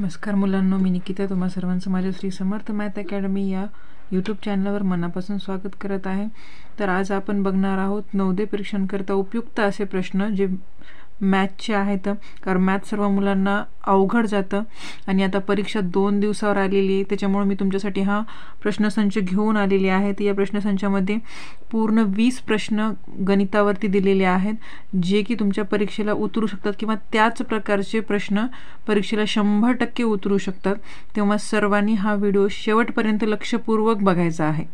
नमस्कार मुलांनो, मी निकिता तुम्हा सर्वांचं माझ्या श्री समर्थ मॅथ अकॅडमी या यूट्यूब चॅनलवर मनापासून स्वागत करत आहे। तर आज आपण बघणार आहोत नवोदय परीक्षांकरता उपयुक्त असे प्रश्न जे मॅथचे आहेत। कारण मॅथ सर्व मुलांना अवघड जातं आणि आता परीक्षा 2 दिवसावर आलेली आहे, त्याच्यामुळे मी तुमच्यासाठी हा प्रश्नसंच घेऊन आलेली आहे। या प्रश्नसंचामध्ये पूर्ण 20 प्रश्न गणितावरती दिलेले आहेत, जे की तुमच्या परीक्षेला उतरू शकतात किंवा त्याच प्रकारचे प्रश्न परीक्षेला 100% उतरू शकतात। तेव्हा सर्वांनी हा व्हिडिओ शेवटपर्यंत लक्षपूर्वक बघायचा आहे।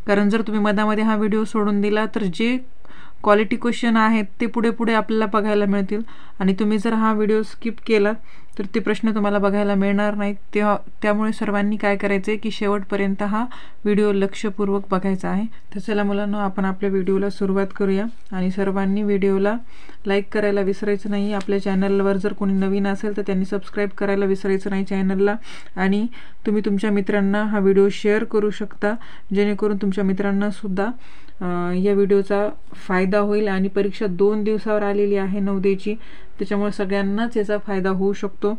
कारण जर तुम्ही मधामध्ये हा व्हिडिओ सोडून दिला तर जे क्वालिटी क्वेश्चन आहेत ते पुढे आपल्याला बघायला मिळतील आणि तुम्ही जर हा व्हिडिओ स्किप केला तर ते प्रश्न तुम्हाला बघायला मिळणार नाहीत। त्यामुळे सर्वांनी काय करायचे की शेवटपर्यंत हा व्हिडिओ लक्षपूर्वक बघायचा आहे। तर चला मुलांनो, आपण आपल्या व्हिडिओला सुरुवात करूया आणि सर्वांनी व्हिडिओला लाईक करायला विसरायचं नाही। आपल्या चॅनलवर जर कोणी नवीन असेल तर त्यांनी सबस्क्राइब करायला विसरायचं नाही चॅनलला, आणि तुम्ही तुमच्या मित्रांना हा व्हिडिओ शेअर करू शकता, जेणेकरून तुमच्या मित्रांना सुद्धा या व्हिडिओचा फायदा होईल। आणि परीक्षा 2 दिवसावर आलेली आहे नवोदयची, त्याच्यामुळे सगळ्यांनाच याचा फायदा होऊ शकतो।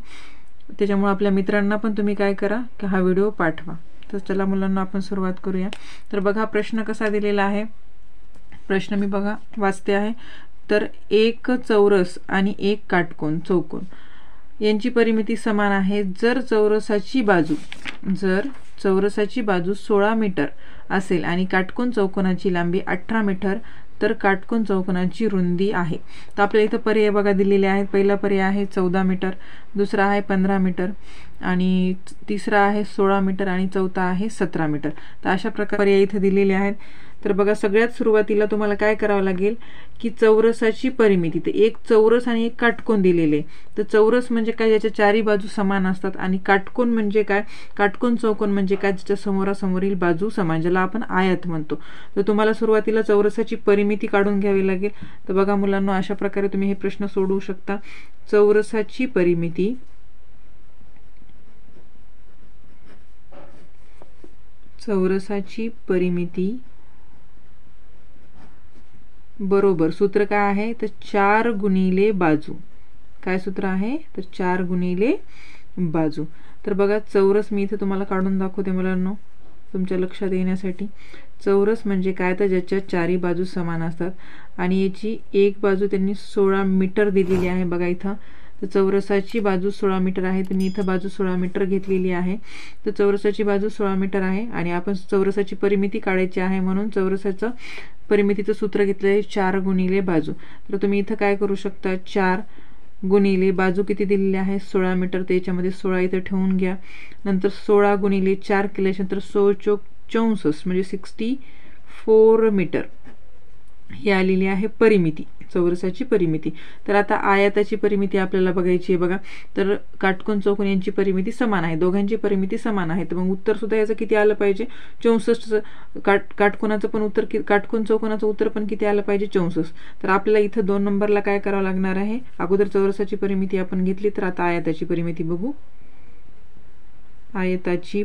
त्याच्यामुळे आपल्या मित्रांना पण तुम्ही काय करा की हा व्हिडिओ पाठवा। तर चला मुलांना, आपण सुरुवात करूया। तर बघा प्रश्न कसा दिलेला आहे। प्रश्न मी बघा वाचते आहे। तर एक चौरस आणि एक काटकोन चौकोन यांची परिमिती समान आहे जर चौरसाची बाजू 16 मीटर असेल आणि काटकोन चौकोनाची लांबी 18 मीटर, तर काटकोन चौकोनाची रुंदी आहे। तर आपल्याला इथं पर्याय बघा दिलेले आहेत। पहिला पर्याय आहे 14 मीटर, दुसरा आहे 15 मीटर आणि तिसरा आहे 16 मीटर आणि चौथा आहे 17 मीटर। तर अशा प्रकारे पर्याय इथे दिलेले आहेत। तर बघा सगळ्यात सुरुवातीला तुम्हाला काय करावं लागेल की चौरसाची परिमिती, तर एक चौरस आणि एक काटकोन दिलेले। तर चौरस म्हणजे काय, ज्याच्या चारी बाजू समान असतात, आणि काटकोन म्हणजे काय, काटकोन चौकोन म्हणजे काय, ज्याच्या समोरासमोरील बाजू समान, ज्याला आपण आयत म्हणतो। तर तुम्हाला सुरुवातीला चौरसाची परिमिती काढून घ्यावी लागेल। तर बघा मुलांना, अशा प्रकारे तुम्ही हे प्रश्न सोडवू शकता। चौरसाची परिमिती बरोबर सूत्र काय आहे, तर 4 गुणिले बाजू। काय सूत्र आहे, तर 4 गुणिले बाजू। तर बघा चौरस मी इथे तुम्हाला काढून दाखवते मुलांनो तुमच्या लक्षात येण्यासाठी। चौरस म्हणजे काय, तर ज्याच्या चारी बाजू समान असतात आणि याची एक बाजू त्यांनी 16 मीटर दिलेली आहे। बघा इथं तर चौरसाची बाजू 16 मीटर आहे, तर मी इथं बाजू 16 मीटर घेतलेली आहे। तर चौरसाची बाजू 16 मीटर आहे आणि आपण चौरसाची परिमिती काढायची आहे, म्हणून चौरसाचं परिमितीचं सूत्र घेतलं आहे 4 गुणिले बाजू। तर तुम्ही इथं काय करू शकता, 4 गुणिले बाजू किती दिलेली आहे 16 मीटर, तर याच्यामध्ये 16 इथं ठेवून घ्या। नंतर 16 गुणिले 4 केल्यानंतर 16 चोक 64 म्हणजे 64 मीटर ही आलेली आहे परिमिती, चौरसाची परिमिती। तर आता आयताची परिमिती आपल्याला बघायची आहे। बघा तर काटकोन चौकोन यांची परिमिती समान आहे, दोघांची परिमिती समान आहे, तर मग उत्तर सुद्धा याचं किती आलं पाहिजे 64। काटकोनाचं पण उत्तर, काटकोन चौकोनाचं उत्तर पण किती आलं पाहिजे 64। तर आपल्याला इथं 2 नंबरला काय करावं लागणार आहे, अगोदर चौरसाची परिमिती आपण घेतली, तर आता आयताची परिमिती बघू। आयताची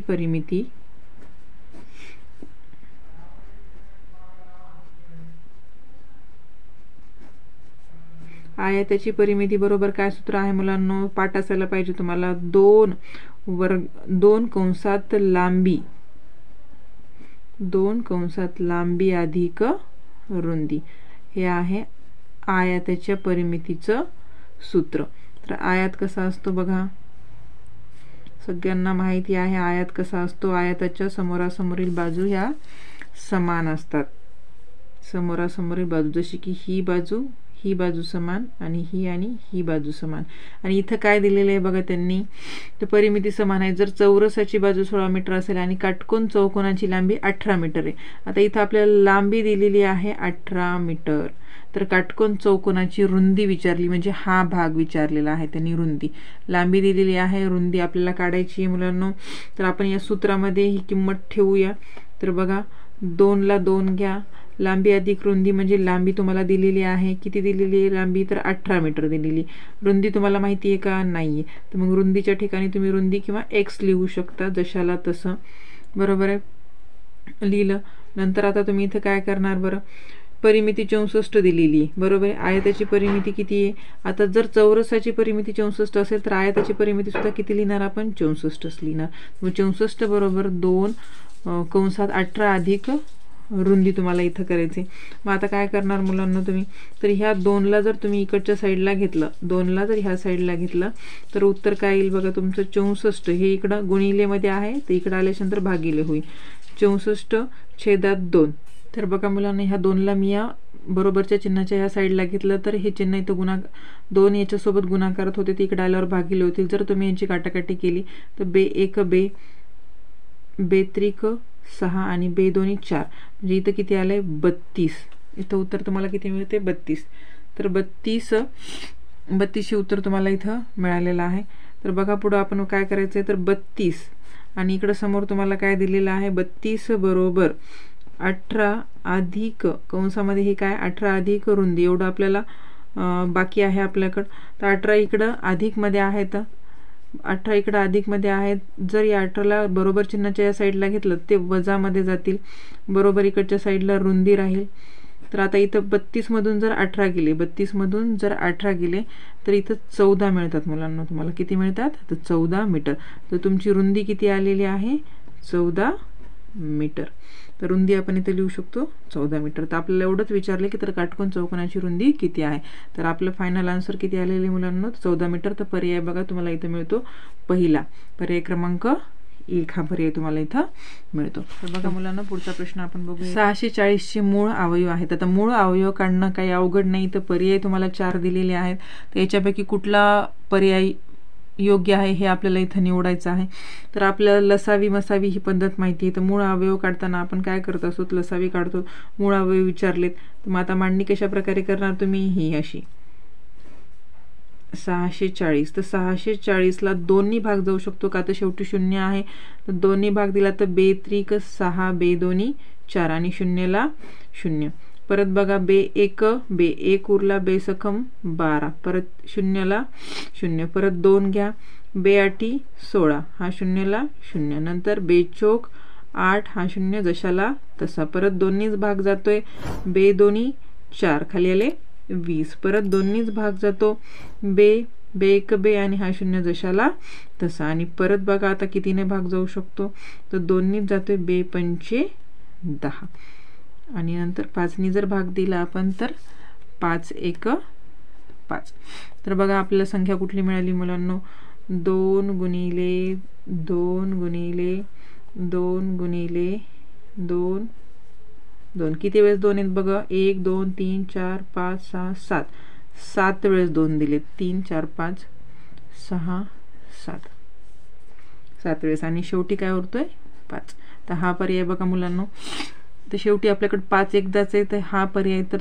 परिमिती बरोबर काय सूत्र आहे मुलांनो, पाठ असायला पाहिजे तुम्हाला, 2 कंसात लांबी अधिक रुंदी, हे आहे आयताच्या परिमितीचं सूत्र। तर आयत कसा असतो बघा, सगळ्यांना माहिती आहे आयत कसा असतो। आयताच्या समोरासमोरील बाजू ह्या समान असतात, समोरासमोरील बाजू, जशी की ही बाजू समान आणि ही बाजू समान। आणि इथं काय दिलेलं आहे बघा त्यांनी, तर परिमिती समान आहे जर चौरसाची बाजू 16 मीटर असेल आणि काटकोन चौकोनाची लांबी 18 मीटर आहे। आता इथं आपल्याला लांबी दिलेली आहे 18 मीटर, तर काटकोन चौकोनाची रुंदी विचारली, म्हणजे हा भाग विचारलेला आहे त्यांनी, रुंदी। लांबी दिलेली आहे, रुंदी आपल्याला काढायची आहे मुलांनो। तर आपण या सूत्रामध्ये ही किंमत ठेवूया। तर बघा 2 ला 2 घ्या, लांबी अधिक रुंदी म्हणजे लांबी तुम्हाला दिलेली आहे, किती दिलेली आहे लांबी, तर 18 मीटर दिलेली। रुंदी तुम्हाला माहिती आहे का, नाही आहे, तर मग रुंदीच्या ठिकाणी तुम्ही रुंदी किंवा x लिहू शकता, जशाला तसं, बरोबर आहे, लिहिलं। नंतर आता तुम्ही इथं काय करणार बरं, परिमिती 64 दिलेली आहे, बरोबर आहे. आयताची परिमिती किती आहे? आता जर चौरसाची परिमिती 64 असेल तर आयताची परिमिती सुद्धा किती लिहिणार आपण? 64च लिहिणार. मग 64 बरोबर 2 कंसात 18 अधिक रुंदी तुम्हाला इथं करायचे. मग आता काय करणार मुलांना तुम्ही? तर ह्या 2ला जर तुम्ही इकडच्या साईडला घेतलं, 2ला जर ह्या साईडला घेतलं तर उत्तर काय येईल बघा तुमचं? 64. हे इकडं गुणिलेमध्ये आहे तर इकडं आल्याच्यानंतर भागिले होईल. 64/2. तर बघा मुलांना ह्या 2ला मी या बरोबरच्या चिन्हाच्या ह्या साईडला घेतलं तर हे चिन्ह इथं 2 याच्यासोबत गुणाकारात होते ते इकडे आल्यावर भागिले होतील. जर तुम्ही यांची काटाकाटी केली तर बे 3 6 आणि बे 2 4, म्हणजे इथं किती आलंय? 32. इथं उत्तर तुम्हाला किती मिळते? 32. तर 32 उत्तर तुम्हाला इथं मिळालेलं आहे. तर बघा पुढं आपण काय करायचं आहे? तर 32 आणि इकडं समोर तुम्हाला काय दिलेलं आहे? 32 बरोबर 18 अधिक कंसामध्ये हे काय? 18 अधिक रुंदी एवढं आपल्याला बाकी आहे आपल्याकडं. तर 18 इकडं अधिकमध्ये आहेत, 18 इकडं अधिकमध्ये आहेत. जर या 18ला बरोबर चिन्हाच्या या साईडला घेतलं ते वजामध्ये जातील, बरोबर इकडच्या साईडला रुंदी राहील. तर आता इथं 32मधून जर 18 गेले, 32मधून जर 18 गेले तर इथं 14 मिळतात मुलांना. तुम्हाला किती मिळतात? तर 14 मीटर. तर तुमची रुंदी किती आलेली आहे? 14 मीटर. तर रुंदी आपण इथे लिहू शकतो 14 मीटर. तर आपल्याला एवढंच विचारले की तर काटकोन चौकोनाची रुंदी किती आहे. तर आपलं फायनल आन्सर किती आलेले मुलांना? 14 मीटर. तर पर्याय बघा तुम्हाला इथं मिळतो पहिला, पर्याय क्रमांक 1 हा पर्याय तुम्हाला इथं मिळतो. तर बघा मुलांना पुढचा प्रश्न आपण बघूया. 640चे मूळ अवयव आहेत. आता मूळ अवयव काढणं काही अवघड नाही. तर पर्याय तुम्हाला 4 दिलेले आहेत. तर याच्यापैकी कुठला पर्याय योग्य आहे हे आपल्याला इथं निवडायचं आहे. तर आपल्याला लसावी मसावी ही पद्धत माहिती आहे. तर मूळ अवयव काढताना आपण काय करत असतो? लसावी काढतो. मूळ अवयव विचारलेत तर मग आता मांडणी कशा प्रकारे करणार तुम्ही? ही अशी 640. तर 640ला दोन्ही भाग जाऊ शकतो का? तर शेवटी 0 आहे तर दोन्ही भाग दिला तर बे 3 6 बे 2 4 आणि 0ला 0. परत बघा बे 1 उरला, बे सखम 12, परत 0ला 0, परत 2 घ्या, बे 8 16 हा 0ला 0, नंतर बे 4 8 हा 0 जशाला तसा, परत दोन्हीच भाग जातोय, बे 2 4 खाली आले 20, परत दोन्हीच भाग जातो, बे 1 बे आणि हा 0 जशाला तसा, आणि परत बघा आता कितीने भाग जाऊ शकतो? तर दोन्हीच जातोय, बे 5 10 आणि नंतर 5नी जर भाग दिला आपण तर 5 1 5. तर बघा आपल्याला संख्या कुठली मिळाली मुलांनो? 2 गुणिले 2 गुणिले 2 गुणिले 2 2. किती वेळेस 2 आहेत बघा? 1 2 3 4 5 6 7. 7 वेळेस 2 दिले, 3 4 5 6 7 7 वेळेस, आणि शेवटी काय उरतोय? 5. तर हा पर्याय बघा मुलांनो. तर शेवटी आपल्याकडे 5 एकदाच आहे तर हा पर्याय तर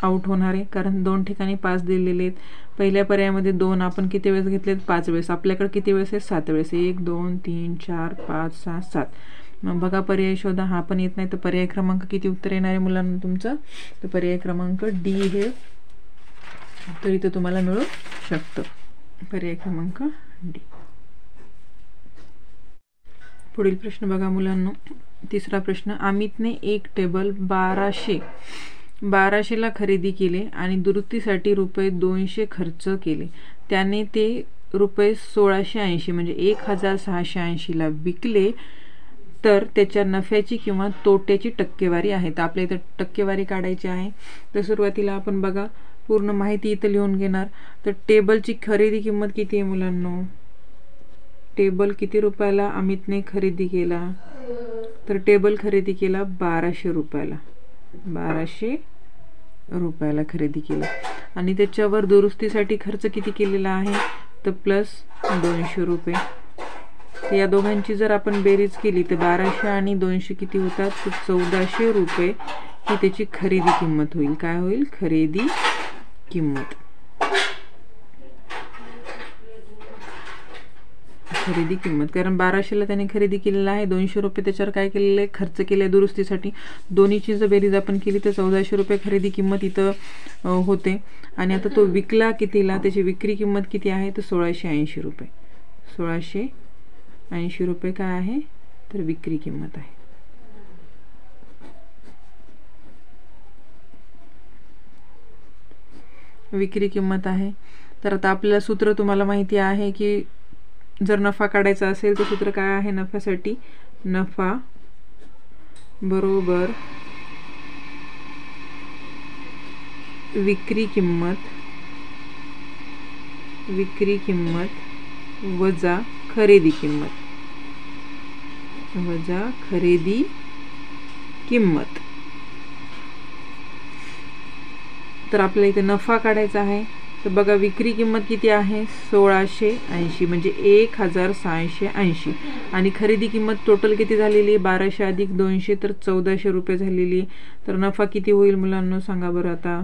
आउट होणार आहे, कारण 2 ठिकाणी 5 दिलेले आहेत. पहिल्या पर्यायामध्ये 2 आपण किती वेळेस घेतलेत? 5 वेळेस. आपल्याकडे किती वेळेस आहे? 7 वेळेस. 1 2 3 4 5 6 7. मग बघा पर्याय शोधा. हा पण येत नाही तर पर्याय क्रमांक किती उत्तर येणार आहे मुलांना तुमचं? तर पर्याय क्रमांक डी हे उत्तर इथं तुम्हाला मिळू शकतं. पर्याय क्रमांक डी. पुढील प्रश्न बघा मुलांनो. तिसरा प्रश्न. अमितने एक टेबल 1200ला खरेदी केले आणि दुरुस्तीसाठी रुपये 200 खर्च केले. त्याने ते रुपये 1680 म्हणजे 1680ला विकले तर त्याच्या नफ्याची किंवा तोट्याची टक्केवारी आहे. तर आपल्या इथं टक्केवारी काढायची आहे. तर सुरुवातीला आपण बघा पूर्ण माहिती इथं लिहून घेणार. तर टेबलची खरेदी किंमत किती आहे मुलांनो? टेबल किती रुपयाला अमितने खरेदी केला? तर टेबल खरेदी केला 1200 रुपयाला. 1200 रुपयाला खरेदी केला आणि त्याच्यावर दुरुस्तीसाठी खर्च किती केलेला आहे? तर प्लस 200 रुपये. तर या दोघांची जर आपण बेरीज केली तर 1200 आणि 200 किती होतात? तर 1400 रुपये ही त्याची खरेदी किंमत होईल. काय होईल? खरेदी किंमत. खरेदी किंमत, कारण 1200ला त्याने खरेदी केलेला आहे, 200 रुपये त्याच्यावर काय केलेलं आहे? खर्च केले दुरुस्तीसाठी. दोन्हीची जर बेरीज आपण केली तर 1400 रुपये खरेदी किंमत इथं होते. आणि आता तो विकला कितीला? त्याची विक्री किंमत किती आहे? तर 1680 रुपये. 1680 रुपये काय आहे? तर विक्री किंमत आहे. विक्री किंमत आहे। तर आता आपल्याला सूत्र तुम्हाला माहिती आहे की जर नफा काढायचा असेल तर सूत्र काय आहे नफ्यासाठी, नफा बरोबर विक्री किंमत वजा खरेदी किंमत। तर आपल्याला इथे नफा काढायचा आहे। तर बघा विक्री किंमत किती आहे 1680 म्हणजे 1680 आणि खरेदी किंमत टोटल किती झालेली आहे 1200 अधिक 200 तर 1400 रुपये झालेली आहे। तर नफा किती होईल मुलांनो सांगा बरं आता।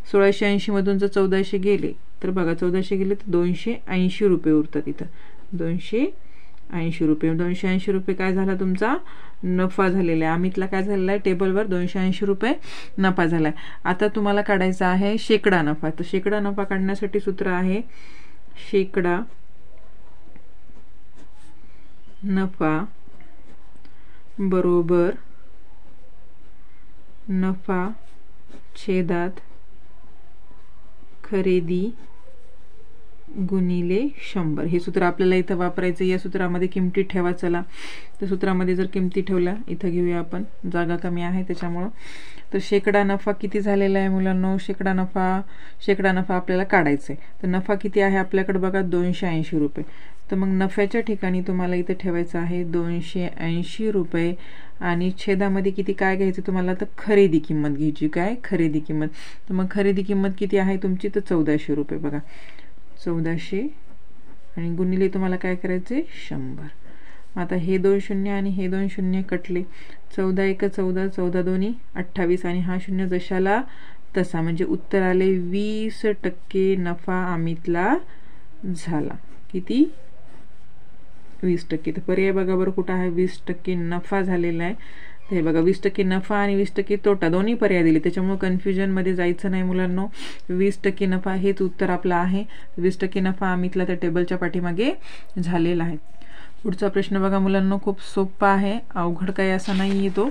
1680 मधून जर 1400 गेले तर बघा 1400 गेले तर 280 रुपये उरतात इथं, 280 रुपये। 280 रुपये काय झाला तुमचा नफा झालेला आहे। अमितला काय झालेला आहे टेबलवर 280 रुपये नफा झाला आहे। आता तुम्हाला काढायचा आहे शेकडा नफा। तर शेकडा नफा काढण्यासाठी सूत्र आहे शेकडा नफा बरोबर नफा छेदात खरेदी गुणिले 100। हे सूत्र आपल्याला इथं वापरायचं। या सूत्रामध्ये किमती ठेवा चला। तर सूत्रामध्ये जर किमती ठेवल्या इथं घेऊया आपण, जागा कमी आहे त्याच्यामुळं। तर शेकडा नफा किती झालेला आहे मुलांनो, शेकडा नफा आपल्याला काढायचा आहे। तर नफा किती आहे आपल्याकडे बघा 280 रुपये। तर मग नफ्याच्या ठिकाणी तुम्हाला इथं ठेवायचं आहे 280 रुपये आणि छेदामध्ये किती काय घ्यायचं तुम्हाला, तर खरेदी किंमत घ्यायची। काय खरेदी किंमत, तर मग खरेदी किंमत किती आहे तुमची तर 1400 रुपये बघा, 1400 आणि गुणिले तुम्हाला काय करायचे 100। आता हे 2 शून्य आणि हे 2 शून्य कटले, 14 एक 14, 14 दोन्ही 28 आणि हा शून्य जशाला तसा म्हणजे उत्तर आले 20% नफा अमितला झाला। किती 20%। तर पर्याय बघा बरं कुठं आहे 20% नफा झालेला आहे। हे बघा 20% नफा आणि 20% तोटा दोन्ही पर्याय दिले, त्याच्यामुळे कन्फ्युजनमध्ये जायचं नाही मुलांनो। 20% नफा हेच उत्तर आपलं आहे। 20% नफा अमितला त्या टेबलच्या पाठीमागे झालेला आहे। पुढचा प्रश्न बघा मुलांनो, खूप सोपा आहे, अवघड काही असा नाही आहे तो।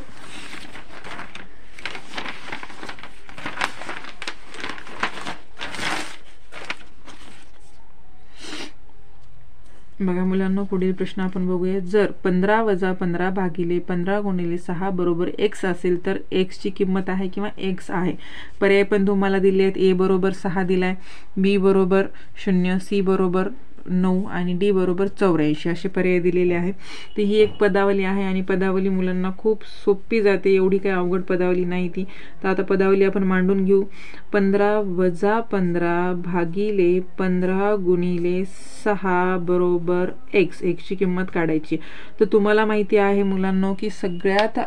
बघा मुलांनो पुढील प्रश्न आपण बघूया। जर 15 वजा 15 भागिले 15 गुणिले 6 बरोबर x असेल तर x ची किंमत आहे किंवा x आहे। पर्याय पण तुम्हाला दिले आहेत, a बरोबर 6 दिलाय, b बरोबर 0, c बरोबर 9 आणि डी बरोबर 84 असे पर्याय दिलेले आहेत। तर ही एक पदावली आहे आणि पदावली मुलांना खूप सोपी जाते, एवढी काही अवघड पदावली नाही ती। तर आता पदावली आपण मांडून घेऊ। 15 वजा 15 भागिले 15 गुणिले 6 बरोबर x, x ची किंमत काढायची। तर तुम्हाला माहिती आहे मुलांनो की सगळ्यात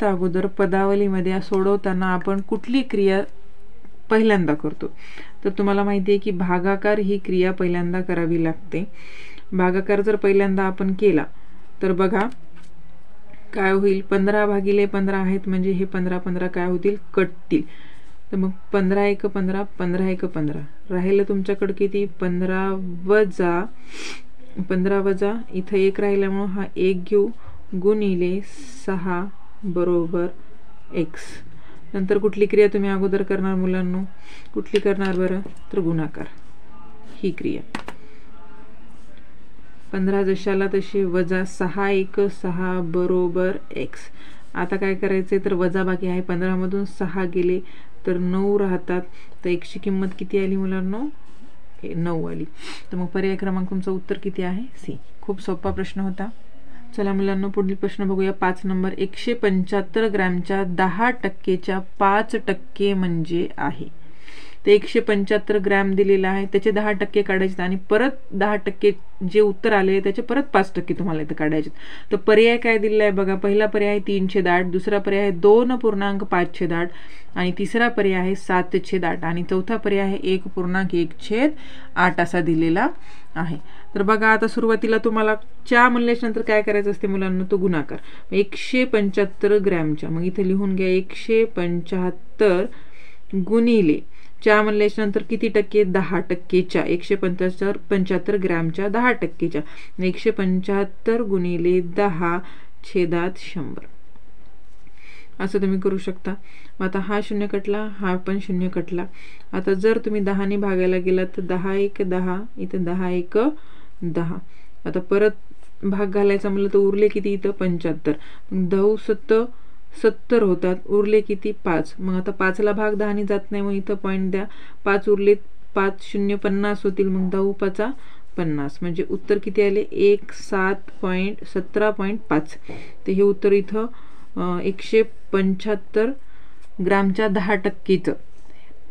अगोदर पदावलीमध्ये सोडवताना आपण कुठली क्रिया पहिल्यांदा करतो, तर तुम्हाला माहिती आहे की भागाकार ही क्रिया पहिल्यांदा करावी लागते। भागाकार जर पहिल्यांदा आपण केला तर बघा काय होईल, 15 भागिले 15 आहेत म्हणजे हे 15 15 काय होतील कटतील। तर मग 15 एक 15, 15 एक 15 राहिलं तुमच्याकडे किती 15 वजा इथं एक राहिल्यामुळे हा एक घेऊ गुणिले 6 बरोबर x। नंतर कुठली क्रिया तुम्ही अगोदर करणार मुलांनो, कुठली करणार बरं, तर गुणाकार ही क्रिया। 15 जशाला तशी वजा 6 एक 6 बरोबर x। आता काय करायचे तर वजा बाकी आहे, 15 मधून 6 गेले तर 9 राहतात। तर x ची किंमत किती आली मुलांनो 9 आली। तर मग पर्याय क्रमांक तुमचं उत्तर किती आहे सी। खूप सोपा प्रश्न होता। चला मुलांनो पुढील प्रश्न बघूया 5 नंबर। 175 ग्रॅमच्या 10%च्या 5% म्हणजे आहे। ते 175 ग्रॅम दिलेला आहे, त्याचे 10% काढायचे आणि परत 10% जे उत्तर आले त्याचे परत 5% तुम्हाला इथे काढायचे। तर पर्याय काय दिलेला आहे बघा, पहिला पर्याय आहे 3/8, दुसरा पर्याय आहे 2.5/8 आणि तिसरा पर्याय आहे 7/8 आणि चौथा पर्याय आहे 1.1/8 असा दिलेला आहे। तर बघा आता सुरुवातीला तुम्हाला च्या म्हणल्यानंतर काय करायचं असते मुलांना, तो गुणाकार। 175 ग्रॅमच्या, मग इथे लिहून घ्या 175 गुणिले च्या म्हणल्यानंतर किती टक्के 10%च्या, 175 ग्रॅमच्या 10%च्या, 175 गुणिले 10 छेदात 100। असं तुम्ही करू शकता। मग आता हा 0 कटला, हा पण 0 कटला। आता जर तुम्ही 10 ने भागायला गेलात तर 10 1 10, इथं 10 1 10। आता परत भाग घालायचा म्हणलं तर उरले किती इथं 75। मग 10 7 70 होतात, उरले किती 5। मग आता 5ला भाग 10 ने जात नाही, मग इथं पॉईंट द्या। 5 उरले, 5 0 50 होतील, मग 10 5 50, म्हणजे उत्तर किती आले 17.5। तर हे उत्तर इथं 175 ग्रामच्या 10%चं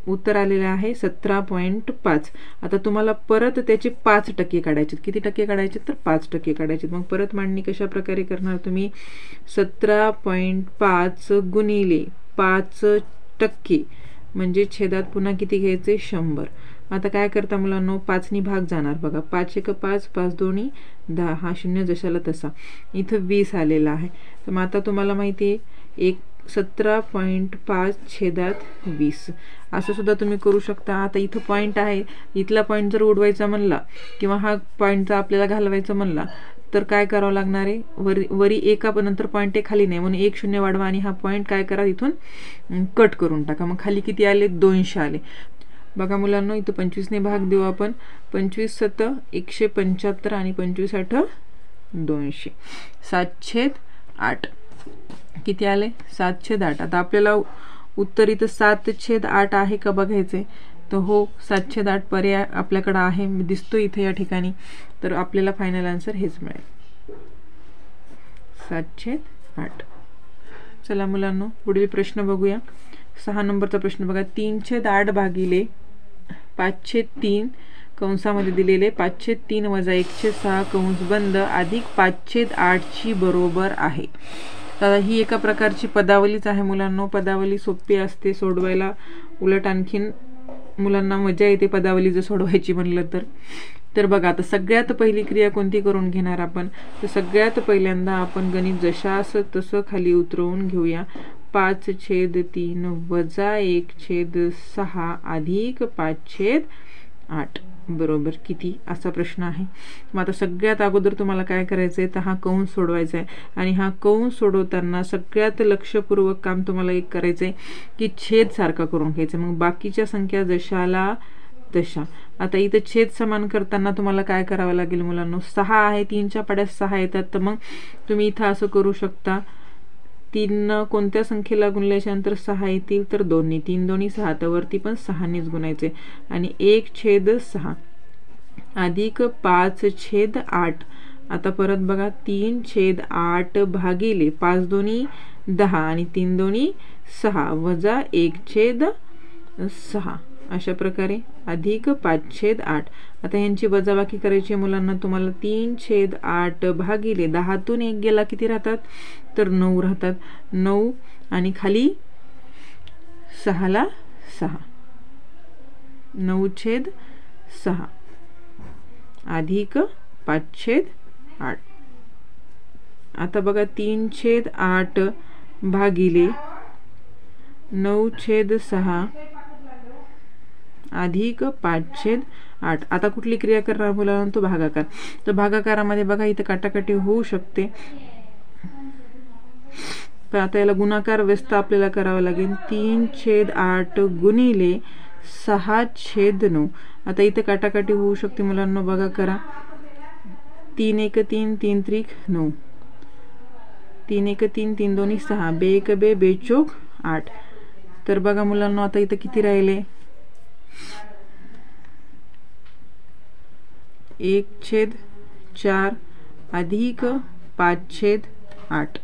उत्तर आलेलं आहे 17.5। आता तुम्हाला परत त्याचे 5% काढायचे। किती टक्के काढायचे तर 5% काढायचे। मग परत मांडणी कशा प्रकारे करणार तुम्ही, 17.5 गुणिले 5% म्हणजे छेदात पुन्हा किती घ्यायचे 100। आता काय करता मुलांनो, 5 नी भाग जाणार बघा, 5 1 5, 5 2 10, हा 0 जशाला तसा, इथं 20 आलेला आहे। तर मग आता तुम्हाला माहिती आहे 17.5 छेदात 20 असं सुद्धा तुम्ही करू शकता। आता इथं पॉईंट आहे, इथला पॉईंट जर उडवायचा म्हणला किंवा हा पॉईंटचा आपल्याला घालवायचा म्हणला तर काय करावं लागणार आहे, वरी एका नंतर पॉईंट आहे, खाली नाही, म्हणून 1 0 वाढवा आणि हा पॉईंट काय करा इथून कट करून टाका। मग खाली किती आले 200 आले बघा मुलांनो। इथं 25 ने भाग देऊ आपण, 25 7 175 आणि 25 8 200, 7/8 किती आले 7/8। आता आपल्याला उत्तर इथं 7/8 आहे का बघायचे, तर हो 7/8 पर्याय आपल्याकडे आहे, दिसतो इथे या ठिकाणी। तर आपल्याला फायनल आन्सर हेच मिळेल 7/8। चला मुलांनो पुढील प्रश्न बघूया। 6 नंबरचा प्रश्न बघा, 3/8 भागिले 5/3 कंसामध्ये दिलेले 5/3 वजा 1/6 कंस बंद अधिक 5/8 ची बरोबर आहे। तर ही एका प्रकारची पदावलीच आहे मुलांनो। पदावली सोपी असते सोडवायला, उलट आणखीन मुलांना मजा येते पदावली जर सोडवायची म्हणलं तर बघा आता सगळ्यात पहिली क्रिया कोणती करून घेणार आपण, तर सगळ्यात पहिल्यांदा आपण गणित जशास तसं खाली उतरवून घेऊया। 5/3 वजा 1/6 अधिक 5/8 बरोबर किती असा प्रश्न आहे। मग आता सगळ्यात अगोदर तुम्हाला काय करायचं आहे तर हा कंस सोडवायचा आहे, आणि हा कंस सोडवताना सगळ्यात लक्षपूर्वक काम तुम्हाला एक करायचं आहे की छेद सारखा करून घ्यायचा। मग बाकीच्या संख्या जशाला तशा। आता इथं छेद समान करताना तुम्हाला काय करावं लागेल मुलांनो, 6 आहे, 3च्या पाड्यात 6 येतात, तर मग तुम्ही इथं असं करू शकता, 3 कोणत्या संख्येला गुणल्याच्या नंतर 6 येतील तर 2 3 2 6, तर वरती पण 6 नेच गुणायचे, आणि 1/6 अधिक 5/8। आता परत बघा 3/8 भागिले 5 2 10 आणि 3 2 6 वजा 1/6 अशा प्रकारे अधिक 5/8। आता ह्यांची वजाबाकी करायची मुलांना तुम्हाला, 3/8 भागिले 10तून 1 गेला किती राहतात तर 9 राहतात, 9 आणि खाली 6ला 6, 9/6 अधिक 5/8। आता बघा 3/8 भागिले 9/6 अधिक 5/8। आता कुठली क्रिया करणार मुलांना, तो भागाकार। तर भागाकारामध्ये बघा इथं काटाकाटी होऊ शकते, पण आता याला गुणाकार व्यस्त आपल्याला करावं लागेल। 3/8 गुणिले 6/9। आता इथं काटाकाटी होऊ शकते मुलांना, बघा करा, 3 1 3 3 3 9, 3 1 3 3 2 6, 2 1 2 2 4 8। तर बघा मुलांना आता इथं किती राहिले 1/4 अधिक 5/8।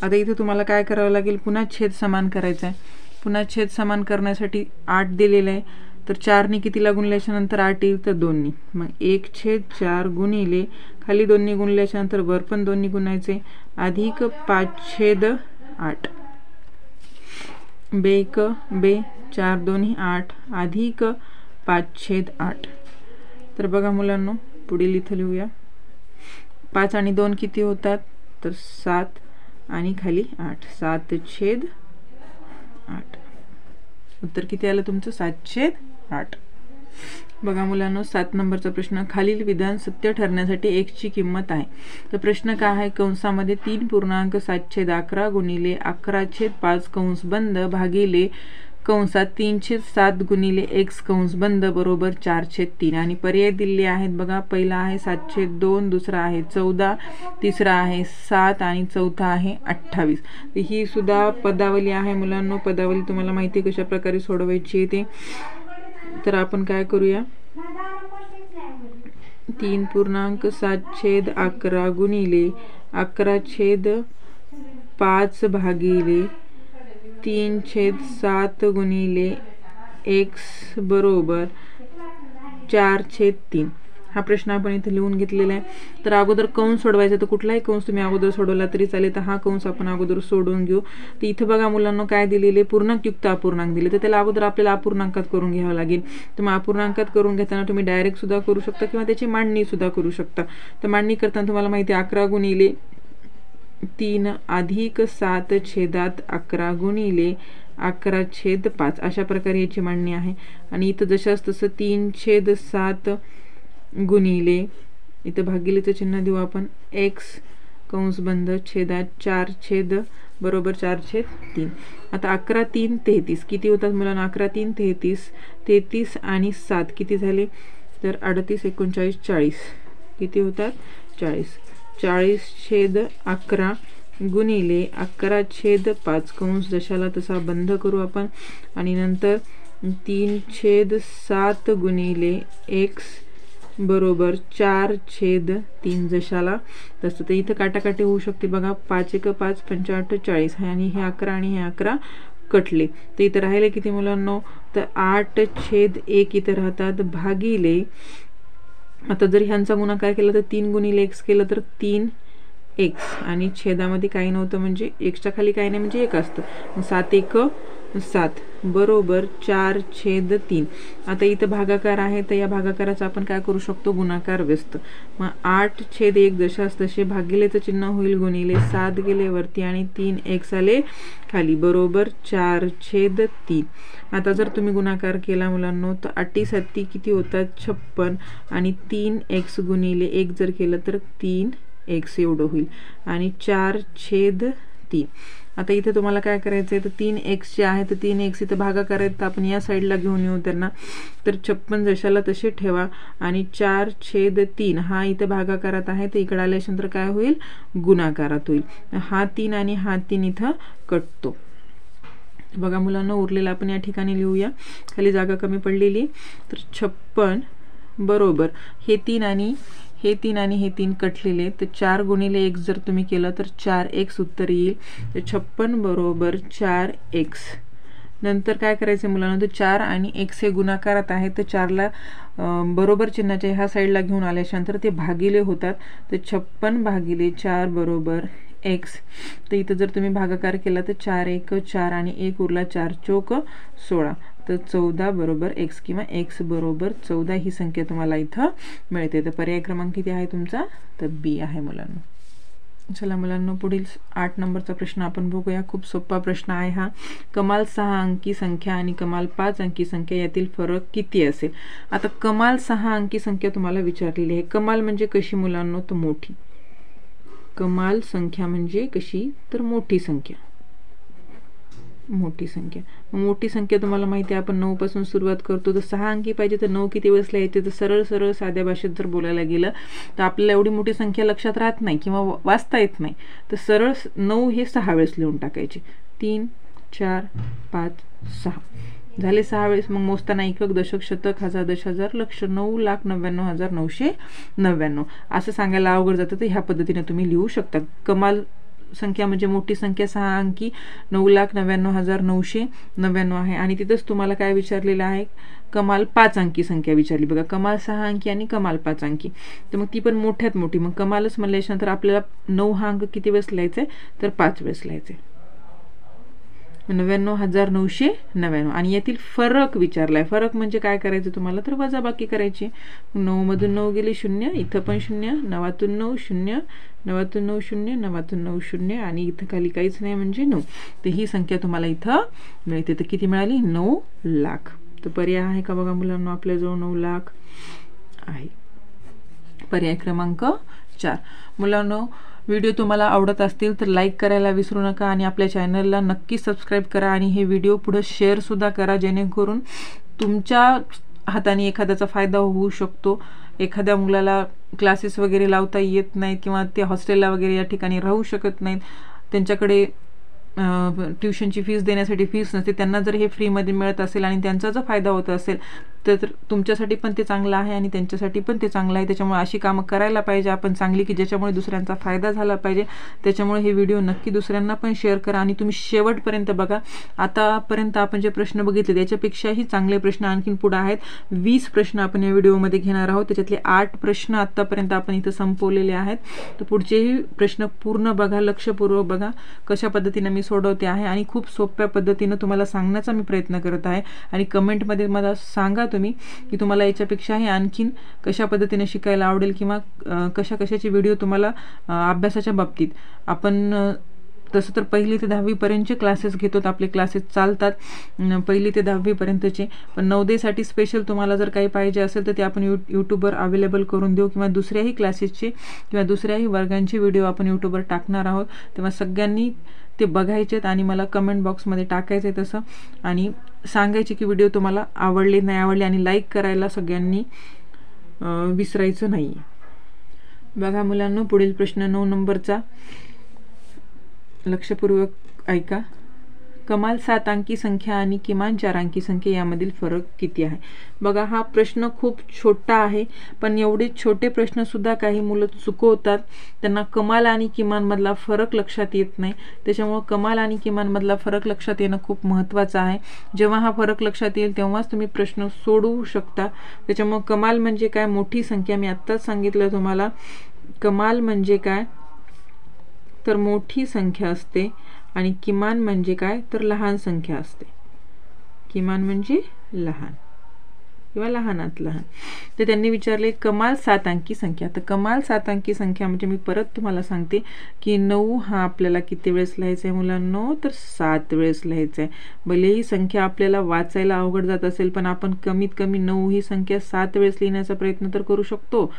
आता इथे तुम्हाला काय करावं लागेल, पुन्हा छेद समान करायचा आहे। पुन्हा छेद समान करण्यासाठी 8 दिलेलं आहे, तर 4 ने कितीला गुणल्याच्या नंतर 8 येईल तर 2 ने, मग 1/4 गुणिले खाली 2 ने गुणल्याच्या नंतर वर पण 2 ने गुणायचे अधिक 5/8। 2 1 2 4 2 8 अधिक 5/8। तर बघा मुलांनो पुढील इथं लिहूया, 5 आणि 2 किती होतात तर 7 आणि खाली 8, 7/8। उत्तर किती आलं तुमचं 7/8। बघा मुलांनो, 7 नंबरचा प्रश्न, खालील विधान सत्य ठरण्यासाठी x ची किंमत आहे. तर प्रश्न काय आहे, कंसामध्ये 3.711 गुणिले 11/5 कंस बंद भागिले कंसात 3/7 गुणिले x कंस बंद बरोबर 4/3. आणि पर्याय दिले आहेत बघा. पहिला आहे 7/2, दुसरा आहे 14, तिसरा आहे 7 आणि चौथा आहे 28. ही सुद्धा पदावली आहे मुलांनो. पदावली तुम्हाला माहिती कशा प्रकारे सोडवायची आहे ते. तर आपण काय करूया, 3.711 गुणिले 11/5 भागिले 3/7 गुणिले x बरोबर 4/3. हा प्रश्न आपण इथे लिहून घेतलेला आहे. तर अगोदर कंस सोडवायचा. तर कुठलाही कंस तुम्ही अगोदर सोडवला तरी चालेल. तर हा कंस आपण अगोदर सोडवून घेऊ. तर इथं बघा मुलांना काय दिलेले, पूर्णांक युक्त अपूर्णांक दिले. तर त्याला अगोदर आपल्याला अपूर्णांकात करून घ्यावं लागेल. तर मग अपूर्णांकात करून घेताना तुम्ही डायरेक्ट सुद्धा करू शकता किंवा त्याची मांडणी सुद्धा करू शकता. तर मांडणी करताना तुम्हाला माहिती आहे 11 गुणिले 3 अधिक 7/11 गुणिले 11/5 अशा प्रकारे याची मांडणी आहे. आणि इथं जशाच तसं 3/7 गुणिले, इथं भागिलेचं चिन्ह देऊ आपण, x कंस बंद छेदात 4 बरोबर 4/3. आता 11×3 = 33. किती होतात मुलांना? 11×3 = 33. 33 आणि 7 किती झाले? तर 38, 39, 40. किती होतात? 40. 40/11 गुणिले 11/5 कंस जशाला तसा बंद करू आपण. आणि नंतर 3/7 गुणिले x बरोबर 4/3 जशाला तसं. तर इथं काटाकाटी होऊ शकते बघा. 5 × 5 = 5, 40 आणि हे 11 आणि हे 11 कटले. तर इथं राहिले किती मुलांनो? तर 8/1 इथं राहतात भागिले, आता जर ह्यांचा गुणाकार केला तर 3 गुणिले x केलं तर 3x आणि छेदामध्ये काही नव्हतं म्हणजे xच्या खाली काही नाही म्हणजे 1 असतं. 7×1 = 7 बरोबर 4/3. आता इथं भागाकार आहे. तर या भागाकाराचा आपण काय करू शकतो? गुणाकार व्यस्त. मग 8/1 जशास तसे भागिलेचं चिन्ह होईल गुणिले 7 गेले वरती आणि 3x आले खाली बरोबर 4/3. आता जर तुम्ही गुणाकार केला मुलांनो तर 8×7 किती होतात? 56 आणि 3x गुणिले 1 जर केलं तर 3x एवढं होईल आणि 4/3. आता इथे तुम्हाला काय करायचं आहे, तर 3x जे आहे तर 3x इथं भागाकार आहेत तर आपण या साईडला घेऊन येऊ त्यांना. तर 56 जशाला तसे ठेवा आणि 4/3 हा इथं भागाकारात आहे. तर इकडे आल्यानंतर काय होईल? गुणाकारात होईल. हा 3 आणि हा 3 इथं कटतो. बघा मुलांना, उरलेला आपण या ठिकाणी लिहूया. खाली जागा कमी पडलेली. तर 56 बरोबर हे 3 आणि हे 3 आणि हे 3 कटलेले. तर 4 गुणिले 1 जर तुम्ही केलं तर 4x उत्तर येईल. तर 56 बरोबर 4x. नंतर काय करायचं मुलांना? तर 4 आणि x हे गुणाकारात आहे. तर 4ला बरोबर चिन्हाच्या ह्या साईडला घेऊन आल्यानंतर ते भागिले होतात. तर 56 भागिले 4 बरोबर x. तर इथं जर तुम्ही भागाकार केला तर 4×1 = 4 आणि 1 उरला, 4×4 = 16. तर 14 बरोबर x किंवा x बरोबर 14 ही संख्या तुम्हाला इथं मिळते. तर पर्याय क्रमांक किती आहे तुमचा? तर बी आहे मुलांनो. चला मुलांनो, पुढील 8 नंबरचा प्रश्न आपण बघूया. खूप सोपा प्रश्न आहे हा. कमाल 6 अंकी संख्या आणि कमाल 5 अंकी संख्या यातील फरक किती असेल? आता कमाल 6 अंकी संख्या तुम्हाला विचारलेली आहे. कमाल म्हणजे कशी मुलांनो? तर मोठी. कमाल संख्या म्हणजे कशी? तर मोठी संख्या. मोठी संख्या. मोठी संख्या तुम्हाला माहिती आहे आपण 9 पासून सुरुवात करतो. तर 6 अंकी पाहिजे तर 9 किती वेळेस लिहायचे? तर सरळ सरळ साध्या भाषेत जर बोलायला गेलं तर आपल्याला एवढी मोठी संख्या लक्षात राहत नाही किंवा वाचता येत नाही. तर सरळ 9 हे 6 वेळेस लिहून टाकायचे. 3, 4, 5, 6 झाले 6 वेळेस. मग मोजताना एकक, दशक, शतक, हजार, 10,000, लक्ष, 9,99,999 असं सांगायला अवघड जातं. तर ह्या पद्धतीने तुम्ही लिहू शकता. कमाल संख्या म्हणजे मोठी संख्या 6 अंकी 9,99,999 आहे. आणि तिथंच तुम्हाला काय विचारलेलं आहे? कमाल 5 अंकी संख्या विचारली बघा. कमाल 6 अंकी आणि कमाल 5 अंकी. तर मग ती पण मोठ्यात मोठी. मग कमालच म्हणल्यानंतर आपल्याला 9 हा अंक किती वेळेस लिहायचा आहे? तर 5 वेळेस लिहायचा आहे. 99,999. आणि यातील फरक विचारलाय. फरक म्हणजे काय करायचं तुम्हाला? तर वजाबाकी करायची. 9 मधून 9 गेले 0, इथं पण 0, 9तून 9 0, 9तून 9 0, 9तून 9 0 आणि इथं खाली काहीच नाही म्हणजे 9. तर ही संख्या तुम्हाला इथं मिळते. तर किती मिळाली? 9 लाख. तर पर्याय आहे का बघा मुलांना, आपल्याजवळ 9 लाख आहे. पर्याय क्रमांक 4. मुलांनो, व्हिडिओ तुम्हाला आवडत असतील तर लाईक करायला विसरू नका आणि आपल्या चॅनलला नक्की सबस्क्राईब करा आणि हे व्हिडिओ पुढे शेअरसुद्धा करा, जेणेकरून तुमच्या हाताने एखाद्याचा फायदा होऊ शकतो. एखाद्या मुलाला क्लासेस वगैरे लावता येत नाहीत किंवा ते हॉस्टेलला वगैरे या ठिकाणी राहू शकत नाहीत, त्यांच्याकडे ट्युशनची फीस देण्यासाठी फीस नसते, त्यांना जर हे फ्रीमध्ये मिळत असेल आणि त्यांचा जर फायदा होत असेल तर तुमच्यासाठी पण ते चांगलं आहे आणि त्यांच्यासाठी पण ते चांगलं आहे. त्याच्यामुळे अशी कामं करायला पाहिजे आपण चांगली, की ज्याच्यामुळे दुसऱ्यांचा फायदा झाला पाहिजे. त्याच्यामुळे हे व्हिडिओ नक्की दुसऱ्यांना पण शेअर करा आणि तुम्ही शेवटपर्यंत बघा. आतापर्यंत आपण जे प्रश्न बघितले त्याच्यापेक्षाही चांगले प्रश्न आणखीन पुढे आहेत. 20 प्रश्न आपण या व्हिडिओमध्ये घेणार आहोत. त्याच्यातले 8 प्रश्न आतापर्यंत आपण इथं संपवलेले आहेत. तर पुढचेही प्रश्न पूर्ण बघा, लक्षपूर्वक बघा कशा पद्धतीने मी सोडवते आहे आणि खूप सोप्या पद्धतीने तुम्हाला सांगण्याचा मी प्रयत्न करत आहे. आणि कमेंटमध्ये मला सांगा तुम्ही की तुम्हाला याच्यापेक्षाही आणखीन कशा पद्धतीने शिकायला आवडेल किंवा कशाची व्हिडिओ तुम्हाला अभ्यासाच्या बाबतीत. आपण तसं तर 1ली ते 10वी पर्यंतचे क्लासेस घेतो, आपले क्लासेस चालतात 1ली ते 10वी पर्यंतचे. पण नवोदयसाठी स्पेशल तुम्हाला जर काही पाहिजे असेल तर ते आपण यूट्यूबवर अवेलेबल करून देऊ किंवा दुसऱ्याही क्लासेसचे किंवा दुसऱ्याही वर्गांचे व्हिडिओ आपण यूट्यूबवर टाकणार आहोत. तेव्हा सगळ्यांनी ते बघायचेत आणि मला कमेंट बॉक्समध्ये टाकायचं आहे तसं, आणि सांगायचे की व्हिडिओ तुम्हाला आवडले नाही आवडले, आणि लाईक करायला सगळ्यांनी विसरायचं नाही. बघा मुलांनो, पुढील प्रश्न 9 नंबरचा, लक्षपूर्वक ऐका. कमाल 7 अंकी संख्या आणि किमान 4 अंकी संख्या यामधील फरक किती आहे? बघा, हा प्रश्न खूप छोटा आहे, पण एवढे छोटे प्रश्न सुद्धा काही मुलं चुकवतात. त्यांना कमाल आणि किमान मधला फरक लक्षात येत नाही. त्याच्यामुळे कमाल आणि किमान मधला फरक लक्षात येणं खूप महत्त्वाचं आहे. जेव्हा हा फरक लक्षात येईल तेव्हाच तुम्ही प्रश्न सोडवू शकता. त्याच्यामुळे कमाल म्हणजे काय, मोठी संख्या. मी आत्ताच सांगितलं तुम्हाला, कमाल म्हणजे काय तर मोठी संख्या असते आणि किमान म्हणजे काय तर लहान संख्या असते. किमान म्हणजे लहान किंवा लहानात लहान. तर त्यांनी विचारले कमाल 7 अंकी संख्या. तर कमाल 7 अंकी संख्या म्हणजे मी परत तुम्हाला सांगते की 9 हा आपल्याला किती वेळेस लिहायचा आहे मुलांनो, तर 7 वेळेस लिहायचा आहे. भले ही संख्या आपल्याला वाचायला अवघड जात असेल, पण आपण कमीत कमी 9 ही संख्या 7 वेळेस लिहिण्याचा प्रयत्न तर करू शकतो.